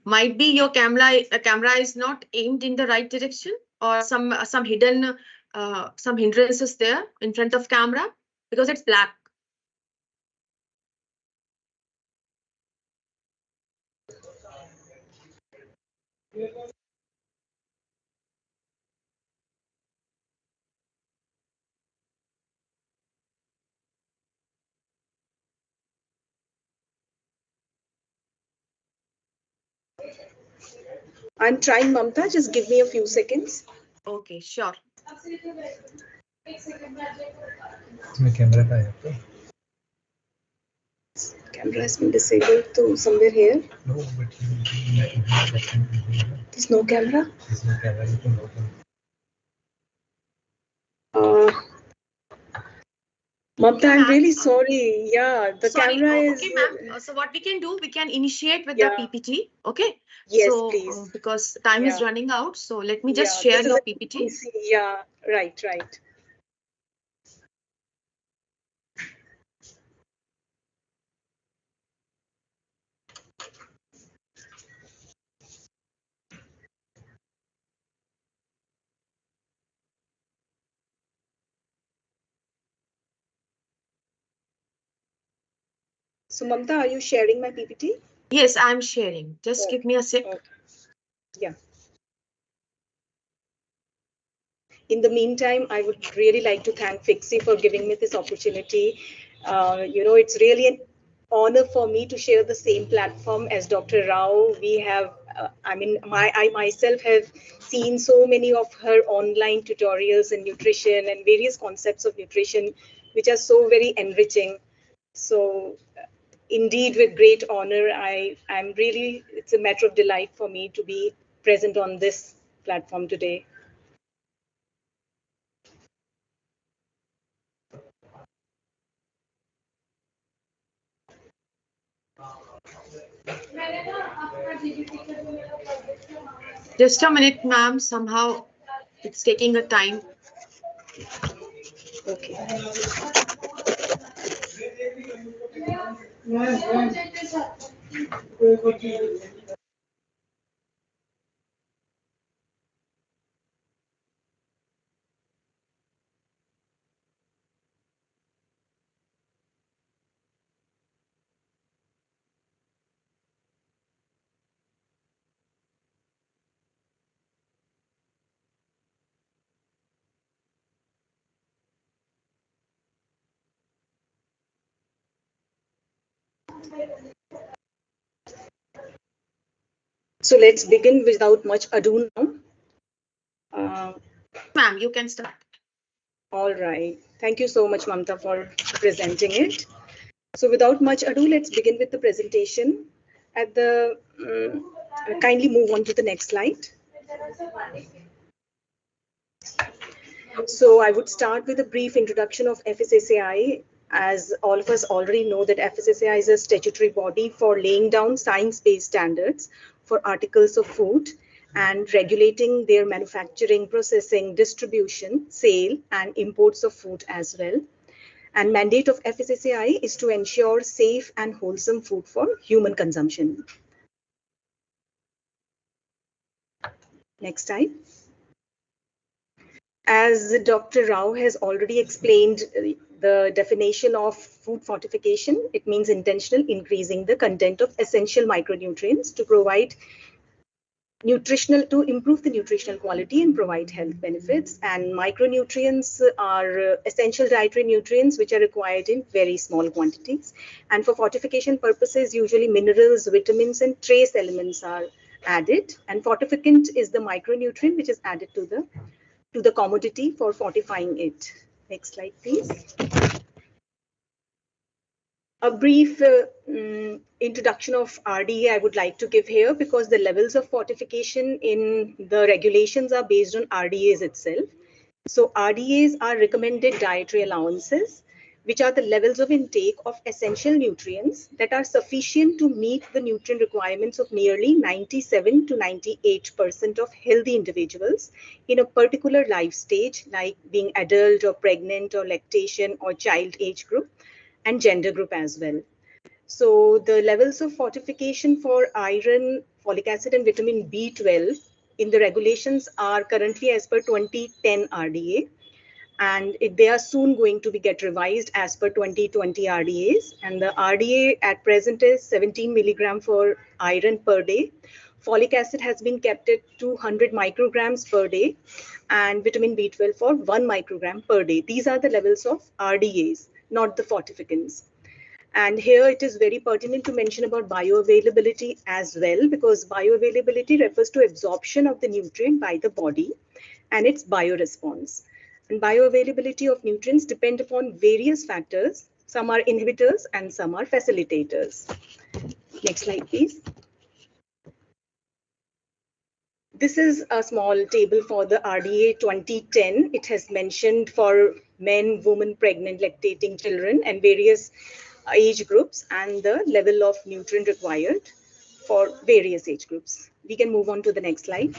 Speaker 1: Might be your camera is not aimed in the right direction, or some hidden some hindrances there in front of camera, because it's black.
Speaker 3: I'm trying, Mamta. Just give me a few seconds.
Speaker 1: Okay, sure.
Speaker 3: Camera has been disabled to somewhere here.
Speaker 4: No, but
Speaker 3: There's no camera.
Speaker 4: There's no camera. You can open.
Speaker 3: Mamta, I'm really sorry. Yeah, the
Speaker 1: Sorry.
Speaker 3: camera is.
Speaker 1: Okay, ma'am. So what we can do, we can initiate with
Speaker 3: Yeah.
Speaker 1: the PPT. Okay.
Speaker 3: Yes,
Speaker 1: so,
Speaker 3: please.
Speaker 1: Because time is
Speaker 3: Yeah.
Speaker 1: running out, so let me just
Speaker 3: Yeah,
Speaker 1: share
Speaker 3: this is
Speaker 1: your
Speaker 3: a
Speaker 1: PPT.
Speaker 3: Yeah, right. So, Mamta, are you sharing my PPT?
Speaker 1: Yes, I'm sharing. Just
Speaker 3: Okay.
Speaker 1: give me a sec.
Speaker 3: Okay. Yeah. In the meantime, I would really like to thank FICSI for giving me this opportunity. It's really an honor for me to share the same platform as Dr. Rao. We have, I myself have seen so many of her online tutorials in nutrition and various concepts of nutrition, which are so very enriching. So indeed, with great honor, it's a matter of delight for me to be present on this platform today.
Speaker 1: Just a minute, ma'am. Somehow it's taking a time.
Speaker 3: Okay. So let's begin without much ado now.
Speaker 1: Ma'am, you can start.
Speaker 3: All right. Thank you so much, Mamta, for presenting it. So without much ado, let's begin with the presentation. Kindly move on to the next slide. So I would start with a brief introduction of FSSAI. As all of us already know that FSSAI is a statutory body for laying down science-based standards for articles of food and regulating their manufacturing, processing, distribution, sale, and imports of food as well. And mandate of FSSAI is to ensure safe and wholesome food for human consumption. Next slide. As Dr. Rao has already explained the definition of food fortification, it means intentional increasing the content of essential micronutrients to provide to improve the nutritional quality and provide health benefits. And micronutrients are essential dietary nutrients which are required in very small quantities. And for fortification purposes, usually minerals, vitamins, and trace elements are added. And fortificant is the micronutrient which is added to the commodity for fortifying it. Next slide, please. A brief introduction of RDA I would like to give here because the levels of fortification in the regulations are based on RDAs itself. So RDAs are recommended dietary allowances, which are the levels of intake of essential nutrients that are sufficient to meet the nutrient requirements of nearly 97 to 98% of healthy individuals in a particular life stage, like being adult or pregnant or lactation or child age group and gender group as well. So the levels of fortification for iron, folic acid, and vitamin B12 in the regulations are currently as per 2010 RDA. And they are soon going to get revised as per 2020 RDAs. And the RDA at present is 17 milligram for iron per day. Folic acid has been kept at 200 micrograms per day and vitamin B12 for 1 microgram per day. These are the levels of RDAs, not the fortificants. And here it is very pertinent to mention about bioavailability as well, because bioavailability refers to absorption of the nutrient by the body and its bioresponse. And bioavailability of nutrients depend upon various factors. Some are inhibitors and some are facilitators. Next slide, please. This is a small table for the RDA 2010. It has mentioned for men, women, pregnant, lactating children, and various age groups and the level of nutrient required for various age groups. We can move on to the next slide.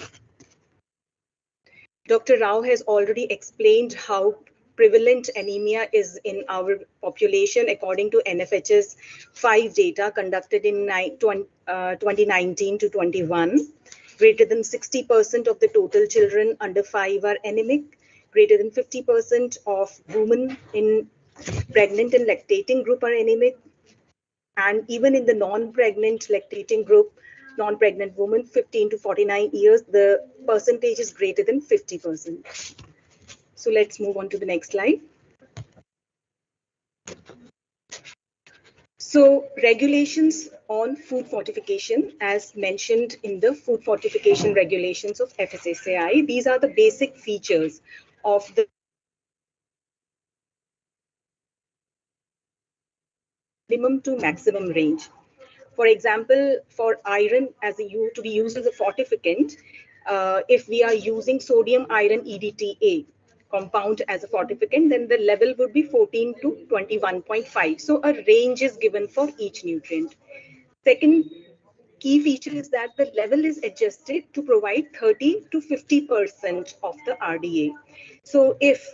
Speaker 3: Dr. Rao has already explained how prevalent anemia is in our population according to NFH's 5 data conducted in 2019 to 21. Greater than 60% of the total children under 5 are anemic. Greater than 50% of women in pregnant and lactating group are anemic. And even in the non-pregnant lactating group, non-pregnant women 15 to 49 years, the percentage is greater than 50%. So let's move on to the next slide. So regulations on food fortification, as mentioned in the food fortification regulations of FSSAI, these are the basic features of the minimum to maximum range. For example, for iron to be used as a fortificant, if we are using sodium iron EDTA compound as a fortificant, then the level would be 14 to 21.5. So a range is given for each nutrient. Second key feature is that the level is adjusted to provide 30 to 50% of the RDA. So if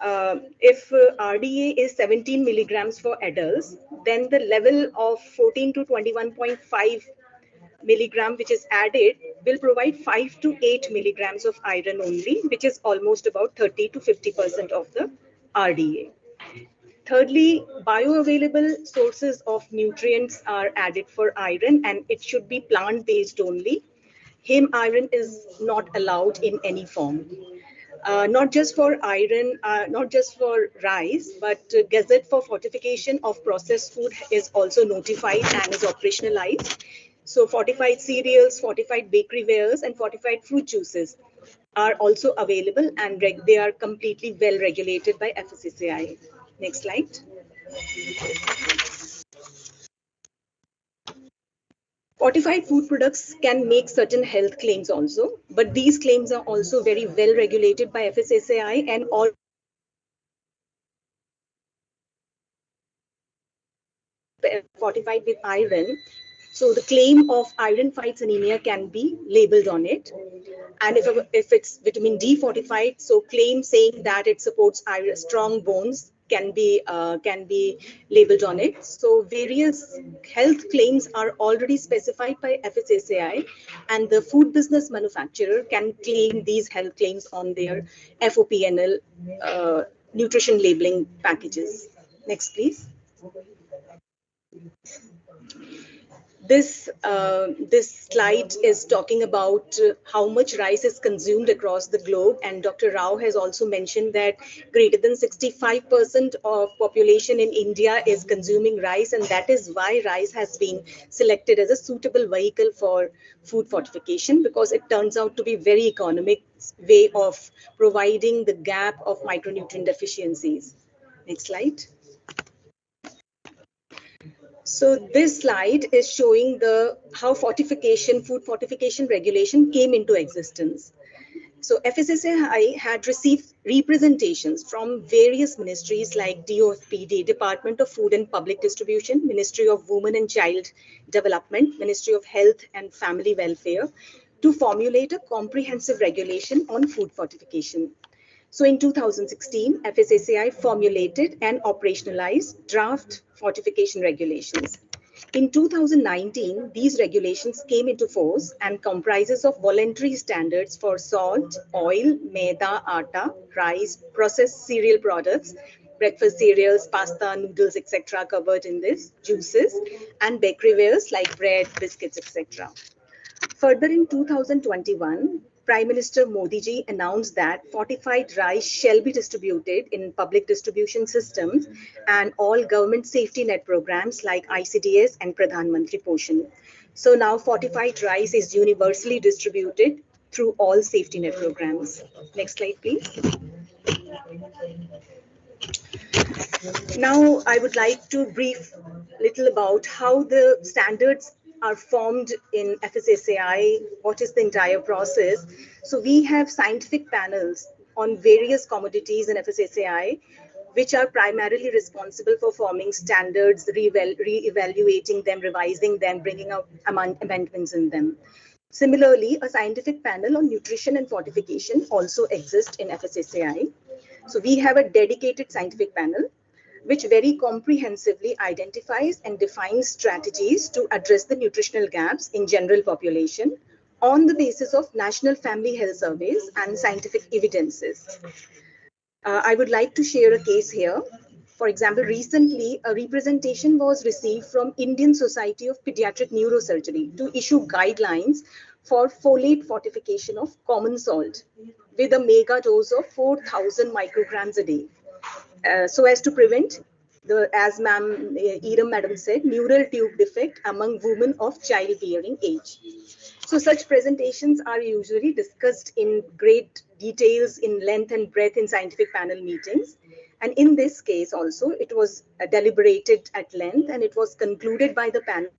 Speaker 3: RDA is 17 milligrams for adults, then the level of 14 to 21.5 milligram which is added will provide 5 to 8 milligrams of iron only, which is almost about 30 to 50% of the RDA. Thirdly, bioavailable sources of nutrients are added for iron, and it should be plant-based only. Heme iron is not allowed in any form. Not just for iron, not just for rice, but Gazette for Fortification of Processed Food is also notified and is operationalized. So fortified cereals, fortified bakery wares, and fortified fruit juices are also available, and they are completely well regulated by FSSAI. Next slide. Fortified food products can make certain health claims also, but these claims are also very well regulated by FSSAI and all fortified with iron. So the claim of iron fights anemia can be labeled on it. And if it's vitamin D fortified, so claim saying that it supports iron, strong bones can be labeled on it. So various health claims are already specified by FSSAI, and the food business manufacturer can claim these health claims on their FOPNL nutrition labeling packages. Next, please. This slide is talking about how much rice is consumed across the globe, and Dr. Rao has also mentioned that greater than 65% of population in India is consuming rice, and that is why rice has been selected as a suitable vehicle for food fortification, because it turns out to be very economic way of providing the gap of micronutrient deficiencies. Next slide. So this slide is showing how food fortification regulation came into existence. So FSSAI had received representations from various ministries like DOFPD, Department of Food and Public Distribution, Ministry of Women and Child Development, Ministry of Health and Family Welfare, to formulate a comprehensive regulation on food fortification. So in 2016, FSSAI formulated and operationalized draft fortification regulations. In 2019, these regulations came into force and comprises of voluntary standards for salt, oil, maida, atta, rice, processed cereal products, breakfast cereals, pasta, noodles, etc. covered in this, juices, and bakery wares like bread, biscuits, etc. Further, in 2021, Prime Minister Modi ji announced that fortified rice shall be distributed in public distribution systems and all government safety net programs like ICDS and Pradhan Mantri Poshan. So now fortified rice is universally distributed through all safety net programs. Next slide, please. Now, I would like to brief little about how the standards are formed in FSSAI, what is the entire process. So we have scientific panels on various commodities in FSSAI, which are primarily responsible for forming standards, re-evaluating them, revising them, bringing out amendments in them. Similarly, a scientific panel on nutrition and fortification also exists in FSSAI. So we have a dedicated scientific panel which very comprehensively identifies and defines strategies to address the nutritional gaps in general population on the basis of national family health surveys and scientific evidences. I would like to share a case here. For example, recently a representation was received from Indian Society of Pediatric Neurosurgery to issue guidelines for folate fortification of common salt with a mega dose of 4,000 micrograms a day. So as to prevent the, as ma'am Eram madam said, neural tube defect among women of childbearing age. So such presentations are usually discussed in great details, in length and breadth in scientific panel meetings. And in this case also, it was deliberated at length and it was concluded by the panel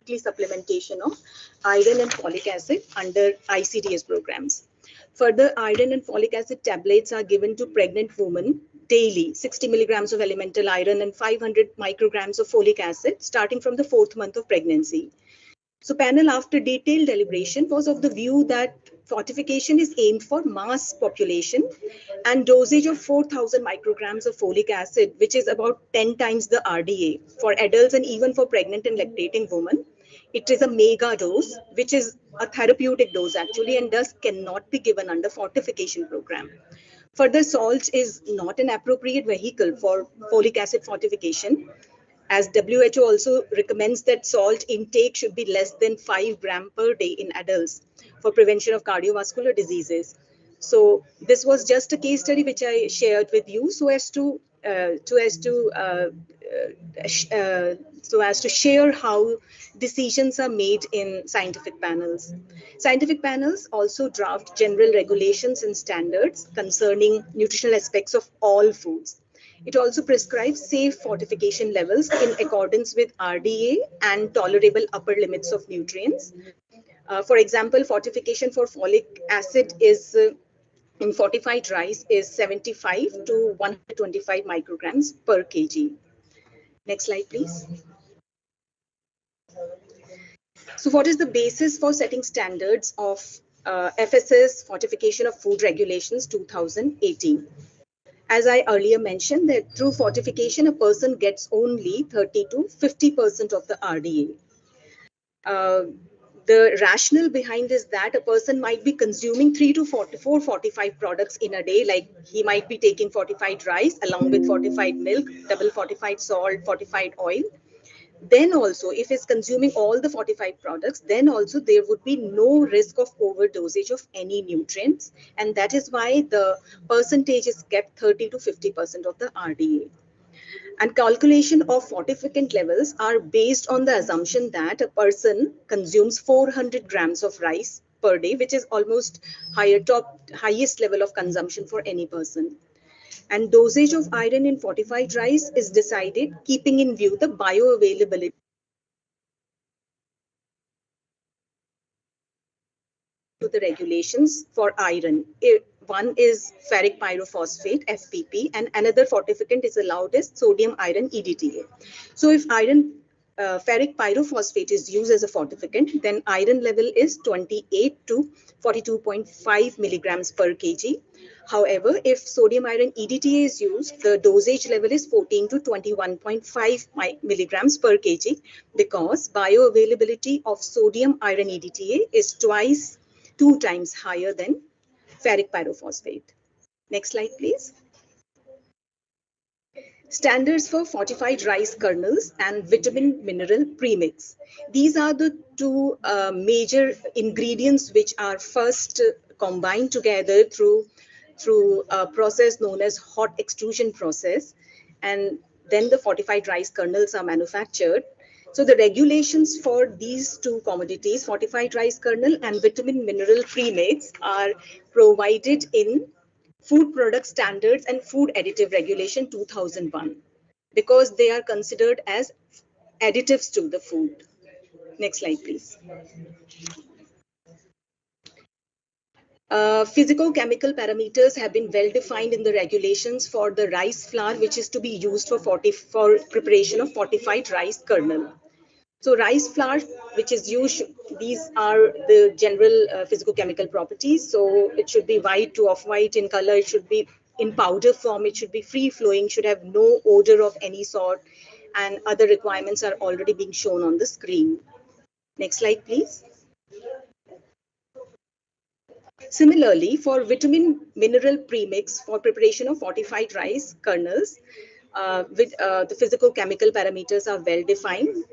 Speaker 3: supplementation of iron and folic acid under ICDS programs. Further, iron and folic acid tablets are given to pregnant women daily, 60 milligrams of elemental iron and 500 micrograms of folic acid starting from the 4th month of pregnancy. So panel, after detailed deliberation, was of the view that fortification is aimed for mass population and dosage of 4,000 micrograms of folic acid, which is about 10 times the RDA for adults and even for pregnant and lactating women. It is a mega dose, which is a therapeutic dose actually, and thus cannot be given under fortification program. Further, salt is not an appropriate vehicle for folic acid fortification, as WHO also recommends that salt intake should be less than 5 grams per day in adults for prevention of cardiovascular diseases. So this was just a case study which I shared with you so as to share how decisions are made in scientific panels. Scientific panels also draft general regulations and standards concerning nutritional aspects of all foods. It also prescribes safe fortification levels in accordance with RDA and tolerable upper limits of nutrients. For example, fortification for folic acid is in fortified rice is 75 to 125 micrograms per kg. Next slide, please. So what is the basis for setting standards of FSS Fortification of Food Regulations 2018? As I earlier mentioned, that through fortification, a person gets only 30 to 50% of the RDA. The rationale behind is that a person might be consuming 3 to 4 fortified products in a day, like he might be taking fortified rice along with fortified milk, double fortified salt, fortified oil. Then also, if it's consuming all the fortified products, then also there would be no risk of overdosage of any nutrients. And that is why the percentage is kept 30 to 50% of the RDA. And calculation of fortificant levels are based on the assumption that a person consumes 400 grams of rice per day, which is almost highest level of consumption for any person. And dosage of iron in fortified rice is decided keeping in view the bioavailability to the regulations for iron. One is ferric pyrophosphate, FPP, and another fortificant is allowed as sodium iron EDTA. So if ferric pyrophosphate is used as a fortificant, then iron level is 28 to 42.5 milligrams per kg. However, if sodium iron EDTA is used, the dosage level is 14 to 21.5 milligrams per kg because bioavailability of sodium iron EDTA is 2 times higher than ferric pyrophosphate. Next slide, please. Standards for fortified rice kernels and vitamin mineral premix. These are the two major ingredients which are first combined together through a process known as hot extrusion process, and then the fortified rice kernels are manufactured. So the regulations for these two commodities, fortified rice kernel and vitamin mineral premix, are provided in Food Product Standards and Food Additive Regulation 2001 because they are considered as additives to the food. Next slide, please. Physico-chemical parameters have been well defined in the regulations for the rice flour, which is to be used for preparation of fortified rice kernel. So rice flour, which is used, these are the general physico-chemical properties. So it should be white to off-white in color. It should be in powder form. It should be free-flowing, should have no odor of any sort. And other requirements are already being shown on the screen. Next slide, please. Similarly, for vitamin mineral premix for preparation of fortified rice kernels, the physico-chemical parameters are well defined.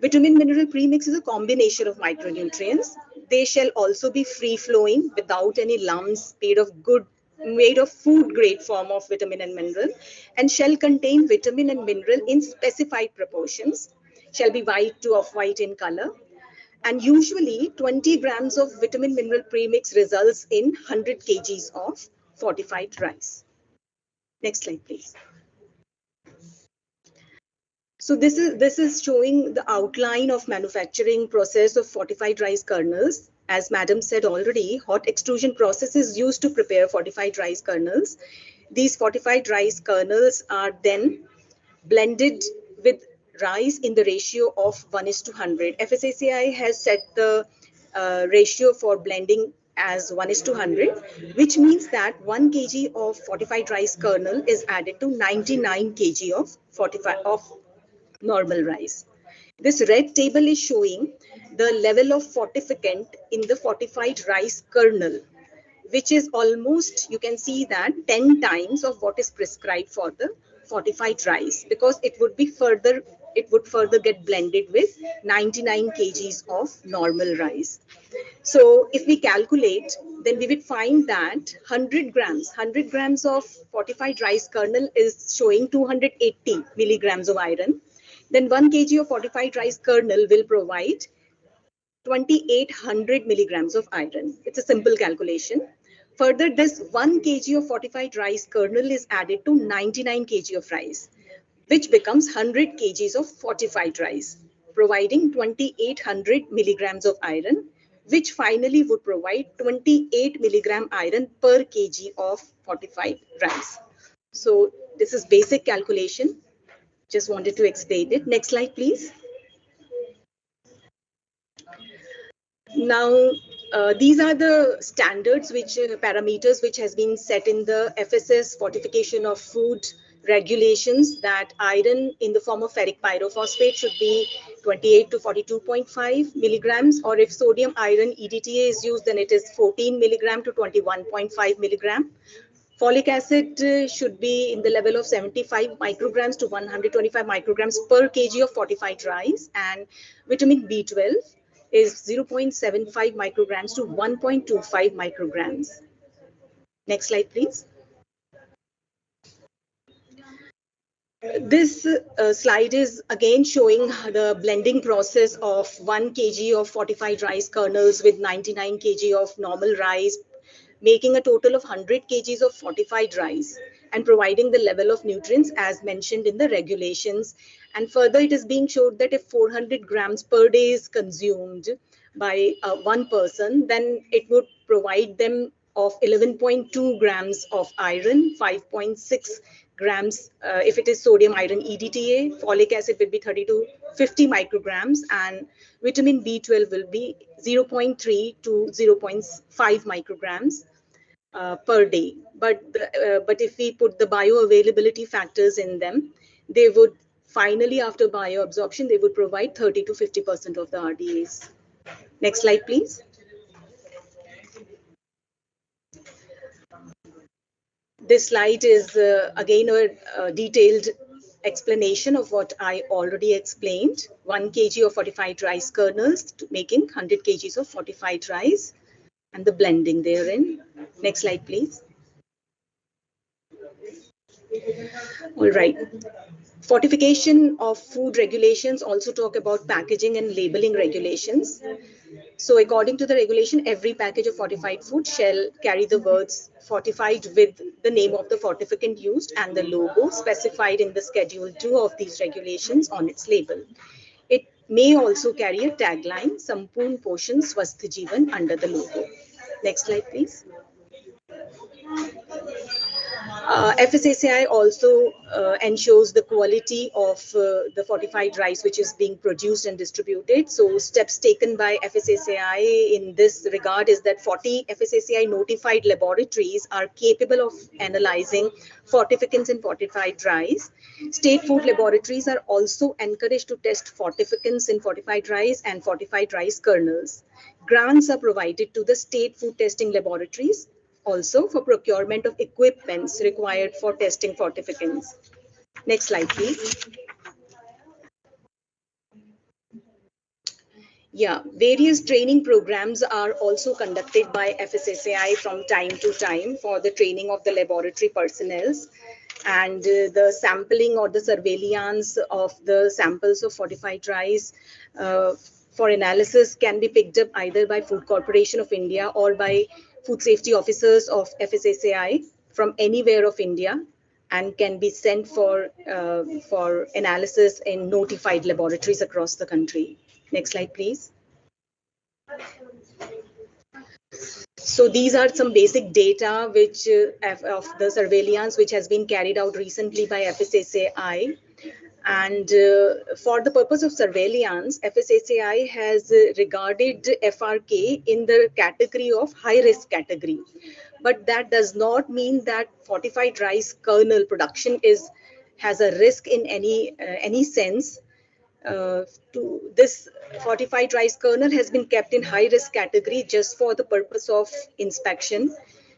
Speaker 3: Vitamin mineral premix is a combination of micronutrients. They shall also be free-flowing without any lumps, made of food grade form of vitamin and mineral, and shall contain vitamin and mineral in specified proportions, shall be white to off-white in color. And usually 20 grams of vitamin mineral premix results in 100 kgs of fortified rice. Next slide, please. So this is showing the outline of manufacturing process of fortified rice kernels. As Madam said already, hot extrusion process is used to prepare fortified rice kernels. These fortified rice kernels are then blended with rice in the ratio of 1:100. FSSAI has set the ratio for blending as 1:100, which means that 1 kg of fortified rice kernel is added to 99 kg of normal rice. This red table is showing the level of fortificant in the fortified rice kernel, which is almost, you can see that 10 times of what is prescribed for the fortified rice, because it would further get blended with 99 kgs of normal rice. So if we calculate, then we would find that 100 grams of fortified rice kernel is showing 280 milligrams of iron. Then 1 kg of fortified rice kernel will provide 2800 milligrams of iron. It's a simple calculation. Further, this 1 kg of fortified rice kernel is added to 99 kg of rice, which becomes 100 kgs of fortified rice, providing 2800 milligrams of iron, which finally would provide 28 milligram iron per kg of fortified rice. So this is basic calculation. Just wanted to explain it. Next slide, please. Now, these are the standards, parameters which has been set in the FSS Fortification of Food regulations, that iron in the form of ferric pyrophosphate should be 28 to 42.5 milligrams, or if sodium iron EDTA is used, then it is 14 milligram to 21.5 milligram. Folic acid should be in the level of 75 micrograms to 125 micrograms per kg of fortified rice, and vitamin B12 is 0.75 micrograms to 1.25 micrograms. Next slide, please. This slide is again showing the blending process of 1 kg of fortified rice kernels with 99 kg of normal rice, making a total of 100 kgs of fortified rice and providing the level of nutrients as mentioned in the regulations. And further, it is being showed that if 400 grams per day is consumed by one person, then it would provide them of 11.2 grams of iron, 5.6 grams if it is sodium iron EDTA, folic acid will be 30 to 50 micrograms, and vitamin B12 will be 0.3 to 0.5 micrograms per day. But if we put the bioavailability factors in them, they would finally, after bioabsorption, they would provide 30 to 50% of the RDAs. Next slide, please. This slide is again a detailed explanation of what I already explained. 1 kg of fortified rice kernels making 100 kgs of fortified rice and the blending therein. Next slide, please. All right. Fortification of food regulations also talk about packaging and labeling regulations. So according to the regulation, every package of fortified food shall carry the words fortified with the name of the fortificant used and the logo specified in the Schedule 2 of these regulations on its label. It may also carry a tagline, Sampoorn Poshan Swasth Jeevan, under the logo. Next slide, please. FSSAI also ensures the quality of the fortified rice which is being produced and distributed. So steps taken by FSSAI in this regard is that 40 FSSAI notified laboratories are capable of analyzing fortificants in fortified rice. State food laboratories are also encouraged to test fortificants in fortified rice and fortified rice kernels. Grants are provided to the state food testing laboratories also for procurement of equipments required for testing fortificants. Next slide, please. Yeah, various training programs are also conducted by FSSAI from time to time for the training of the laboratory personnel, and the sampling or the surveillance of the samples of fortified rice for analysis can be picked up either by Food Corporation of India or by food safety officers of FSSAI from anywhere of India, and can be sent for analysis in notified laboratories across the country. Next slide, please. So these are some basic data which of the surveillance which has been carried out recently by FSSAI. And for the purpose of surveillance, FSSAI has regarded FRK in the category of high risk category. But that does not mean that fortified rice kernel production has a risk in any sense. This fortified rice kernel has been kept in high risk category just for the purpose of inspection,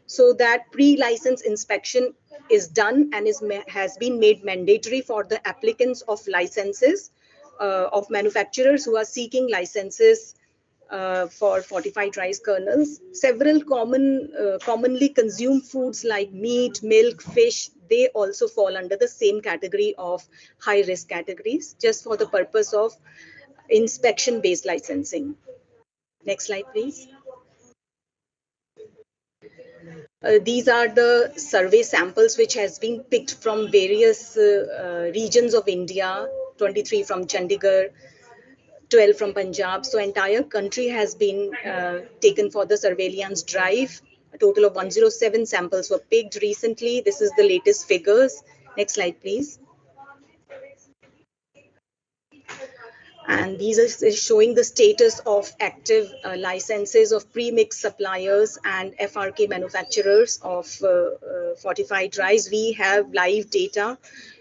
Speaker 3: so that pre-license inspection is done and has been made mandatory for the applicants of licenses of manufacturers who are seeking licenses for fortified rice kernels. Several commonly consumed foods like meat, milk, fish, they also fall under the same category of high risk categories just for the purpose of inspection based licensing. Next slide, please. These are the survey samples which has been picked from various regions of India, 23 from Chandigarh, 12 from Punjab. So entire country has been taken for the surveillance drive. A total of 107 samples were picked recently. This is the latest figures. Next slide, please. And these are showing the status of active licenses of pre-mix suppliers and FRK manufacturers of fortified rice. We have live data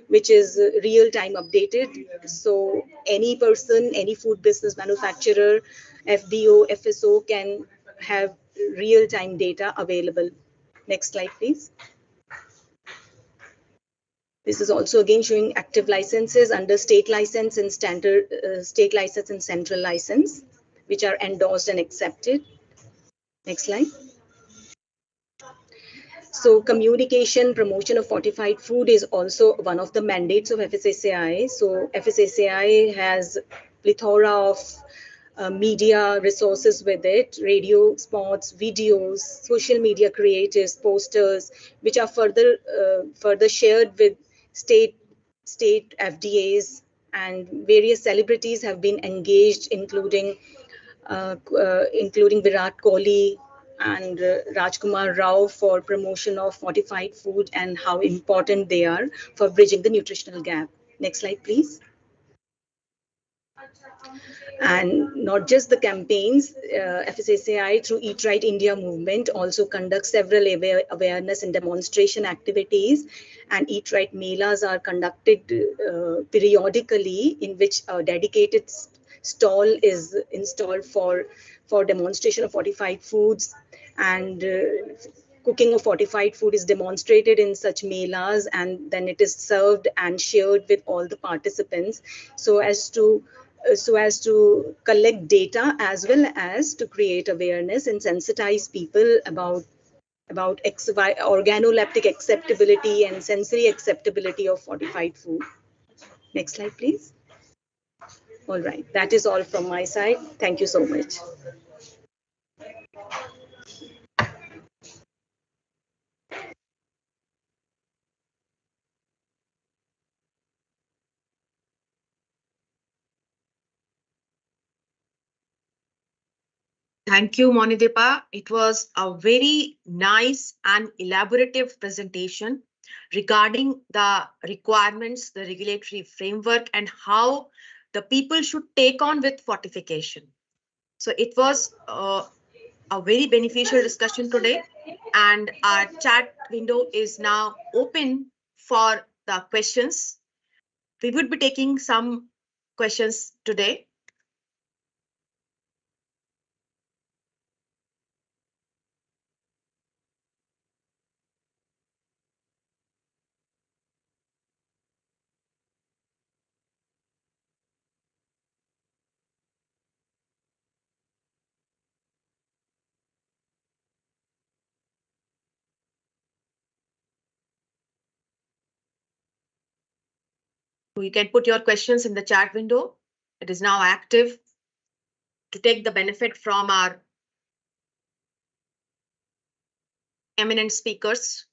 Speaker 3: which is real-time updated. So any person, any food business manufacturer, FBO, FSO can have real-time data available. Next slide, please. This is also again showing active licenses under state license and standard state license and central license, which are endorsed and accepted. Next slide. So communication, promotion of fortified food is also one of the mandates of FSSAI. So FSSAI has plethora of media resources with it, radio spots, videos, social media creatives, posters, which are further shared with state FDAs, and various celebrities have been engaged, including Virat Kohli and Rajkumar Rao, for promotion of fortified food and how important they are for bridging the nutritional gap. Next slide, please. And not just the campaigns, FSSAI through Eat Right India movement also conducts several awareness and demonstration activities, and Eat Right Melas are conducted periodically, in which a dedicated stall is installed for demonstration of fortified foods, and cooking of fortified food is demonstrated in such melas, and then it is served and shared with all the participants so as to collect data as well as to create awareness and sensitize people about organoleptic acceptability and sensory acceptability of fortified food. Next slide, please. All right, that is all from my side. Thank you so much.
Speaker 1: Thank you, Monideepa. It was a very nice and elaborative presentation regarding the requirements, the regulatory framework, and how the people should take on with fortification. So it was a very beneficial discussion today, and our chat window is now open for the questions. We would be taking some questions today. You can put your questions in the chat window. It is now active to take the benefit from our eminent speakers.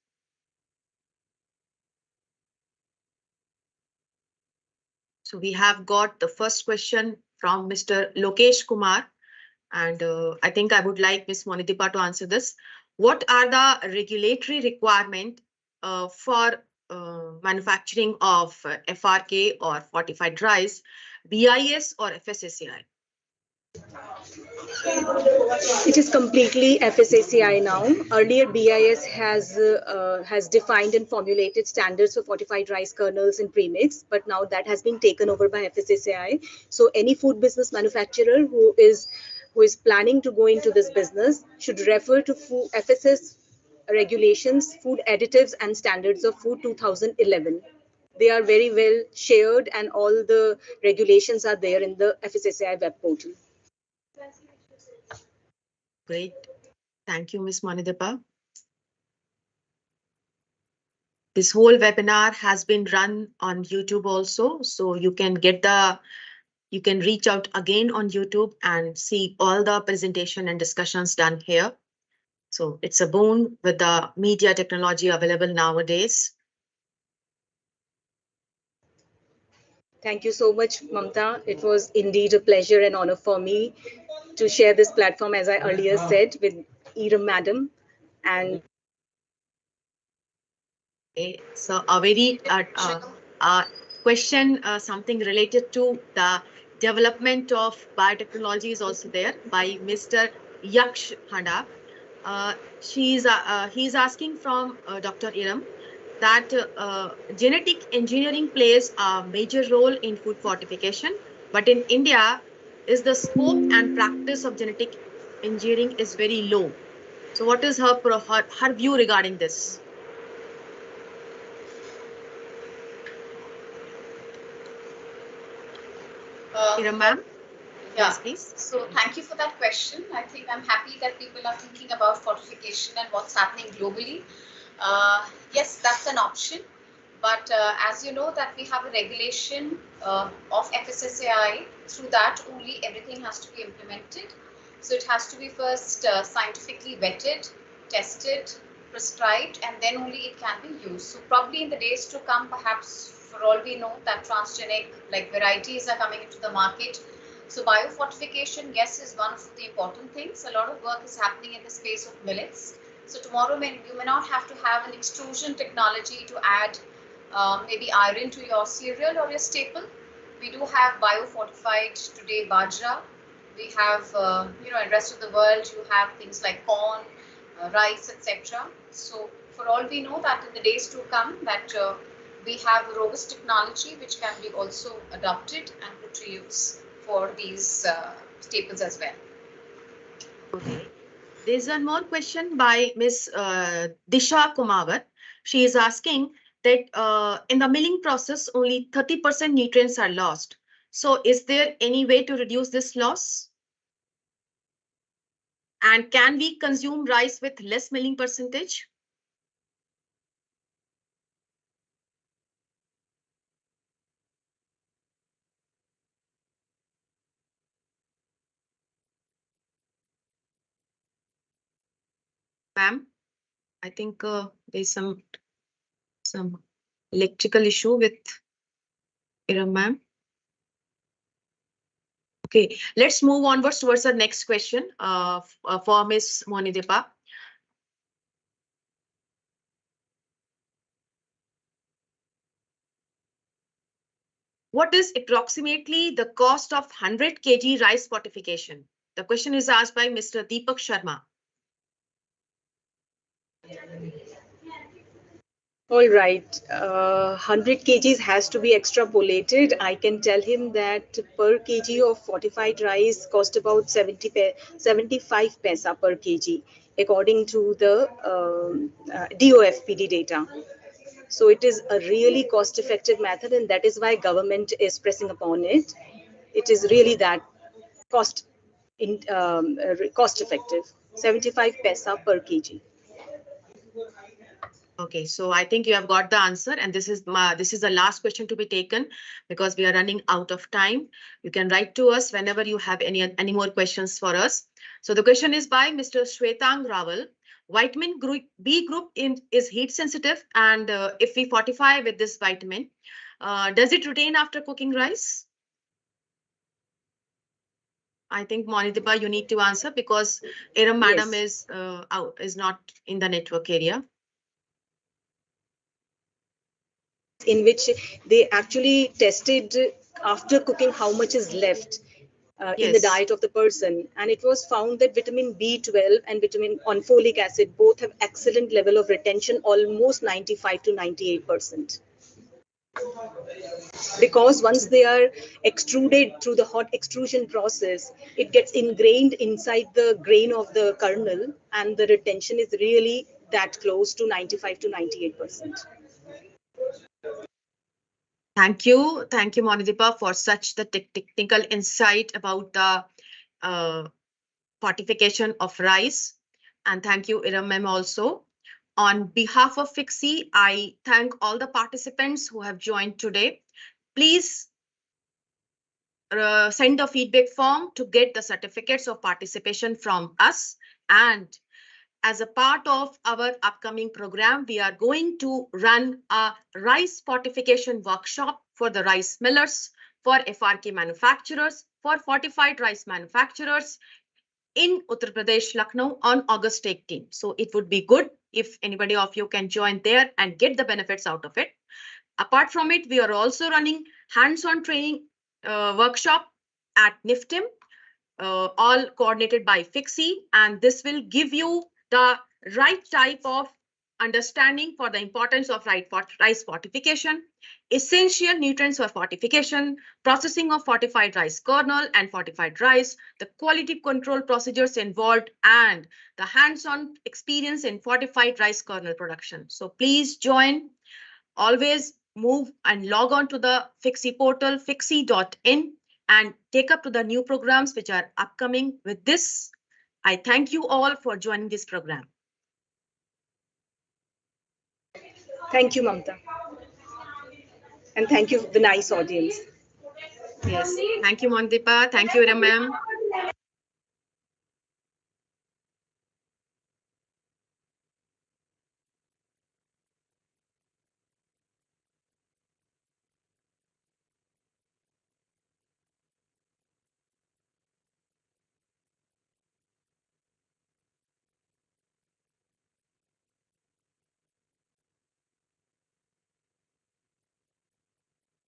Speaker 1: So we have got the first question from Mr. Lokesh Kumar, and I think I would like Ms. Monideepa to answer this. What are the regulatory requirements for manufacturing of FRK or fortified rice, BIS or FSSAI?
Speaker 3: It is completely FSSAI now. Earlier, BIS has defined and formulated standards for fortified rice kernels and premix, but now that has been taken over by FSSAI. So any food business manufacturer who is planning to go into this business should refer to FSS regulations, food additives and standards of food 2011. They are very well shared, and all the regulations are there in the FSSAI web portal.
Speaker 1: Great. Thank you, Ms. Monideepa. This whole webinar has been run on YouTube also, so you can reach out again on YouTube and see all the presentation and discussions done here. So it's a boon with the media technology available nowadays.
Speaker 3: Thank you so much, Mamta. It was indeed a pleasure and honor for me to share this platform, as I earlier said, with Eram Madam. And
Speaker 1: okay, so a very question, something related to the development of biotechnology is also there by Mr. Yaksh Handa. He's asking from Dr. Eram that genetic engineering plays a major role in food fortification, but in India, is the scope and practice of genetic engineering is very low. So what is her view regarding this? Eram ma'am?
Speaker 2: Yeah.
Speaker 1: Yes, please.
Speaker 2: So thank you for that question. I think I'm happy that people are thinking about fortification and what's happening globally. Yes, that's an option. But as you know that we have a regulation of FSSAI, through that only everything has to be implemented. So it has to be first scientifically vetted, tested, prescribed, and then only it can be used. So probably in the days to come, perhaps for all we know that transgenic like varieties are coming into the market. So biofortification, yes, is one of the important things. A lot of work is happening in the space of millets. So tomorrow you may not have to have an extrusion technology to add maybe iron to your cereal or your staple. We do have biofortified today bajra. We have, in the rest of the world, you have things like corn, rice, etc. So for all we know that in the days to come that we have robust technology which can be also adopted and put to use for these staples as well.
Speaker 1: Okay. There's one more question by Ms. Disha Kumawat. She is asking that in the milling process, only 30% nutrients are lost. So is there any way to reduce this loss? And can we consume rice with less milling percentage? Ma'am, I think there's some electrical issue with Eram, ma'am. Okay, let's move onwards towards the next question for Ms. Monideepa. What is approximately the cost of 100 kg rice fortification? The question is asked by Mr. Deepak Sharma.
Speaker 3: All right, 100 kgs has to be extrapolated. I can tell him that per kg of fortified rice cost about 75 paisa per kg, according to the DOFPD data. So it is a really cost-effective method, and that is why government is pressing upon it. It is really that cost-effective, 75 paisa per kg.
Speaker 1: Okay, so I think you have got the answer, and this is the last question to be taken because we are running out of time. You can write to us whenever you have any more questions for us. So the question is by Mr. Shwetang Rawal. Vitamin B group is heat sensitive, and if we fortify with this vitamin, does it retain after cooking rice? I think Monideepa, you need to answer because Eram madam is not in the network area.
Speaker 3: In which they actually tested after cooking how much is left in the diet of the person, and it was found that vitamin B12 and vitamin on folic acid both have excellent level of retention, almost 95 to 98%. Because once they are extruded through the hot extrusion process, it gets ingrained inside the grain of the kernel, and the retention is really that close to 95 to 98%.
Speaker 1: Thank you, Monideepa, for such the technical insight about the fortification of rice, and thank you, Eram ma'am, also. On behalf of FICSI, I thank all the participants who have joined today. Please send the feedback form to get the certificates of participation from us. And as a part of our upcoming program, we are going to run a rice fortification workshop for the rice millers, for FRK manufacturers, for fortified rice manufacturers in Uttar Pradesh, Lucknow on August 18. So it would be good if anybody of you can join there and get the benefits out of it. Apart from it, we are also running hands-on training workshop at NIFTIM, all coordinated by FICSI, and this will give you the right type of understanding for the importance of rice fortification, essential nutrients for fortification, processing of fortified rice kernel and fortified rice, the quality control procedures involved, and the hands-on experience in fortified rice kernel production. So please join. Always move and log on to the FICSI portal, fixi.in, and take up to the new programs which are upcoming. With this, I thank you all for joining this program.
Speaker 3: Thank you, Mamta. And thank you, the nice audience.
Speaker 1: Yes, thank you, Monideepa. Thank you, Eram ma'am.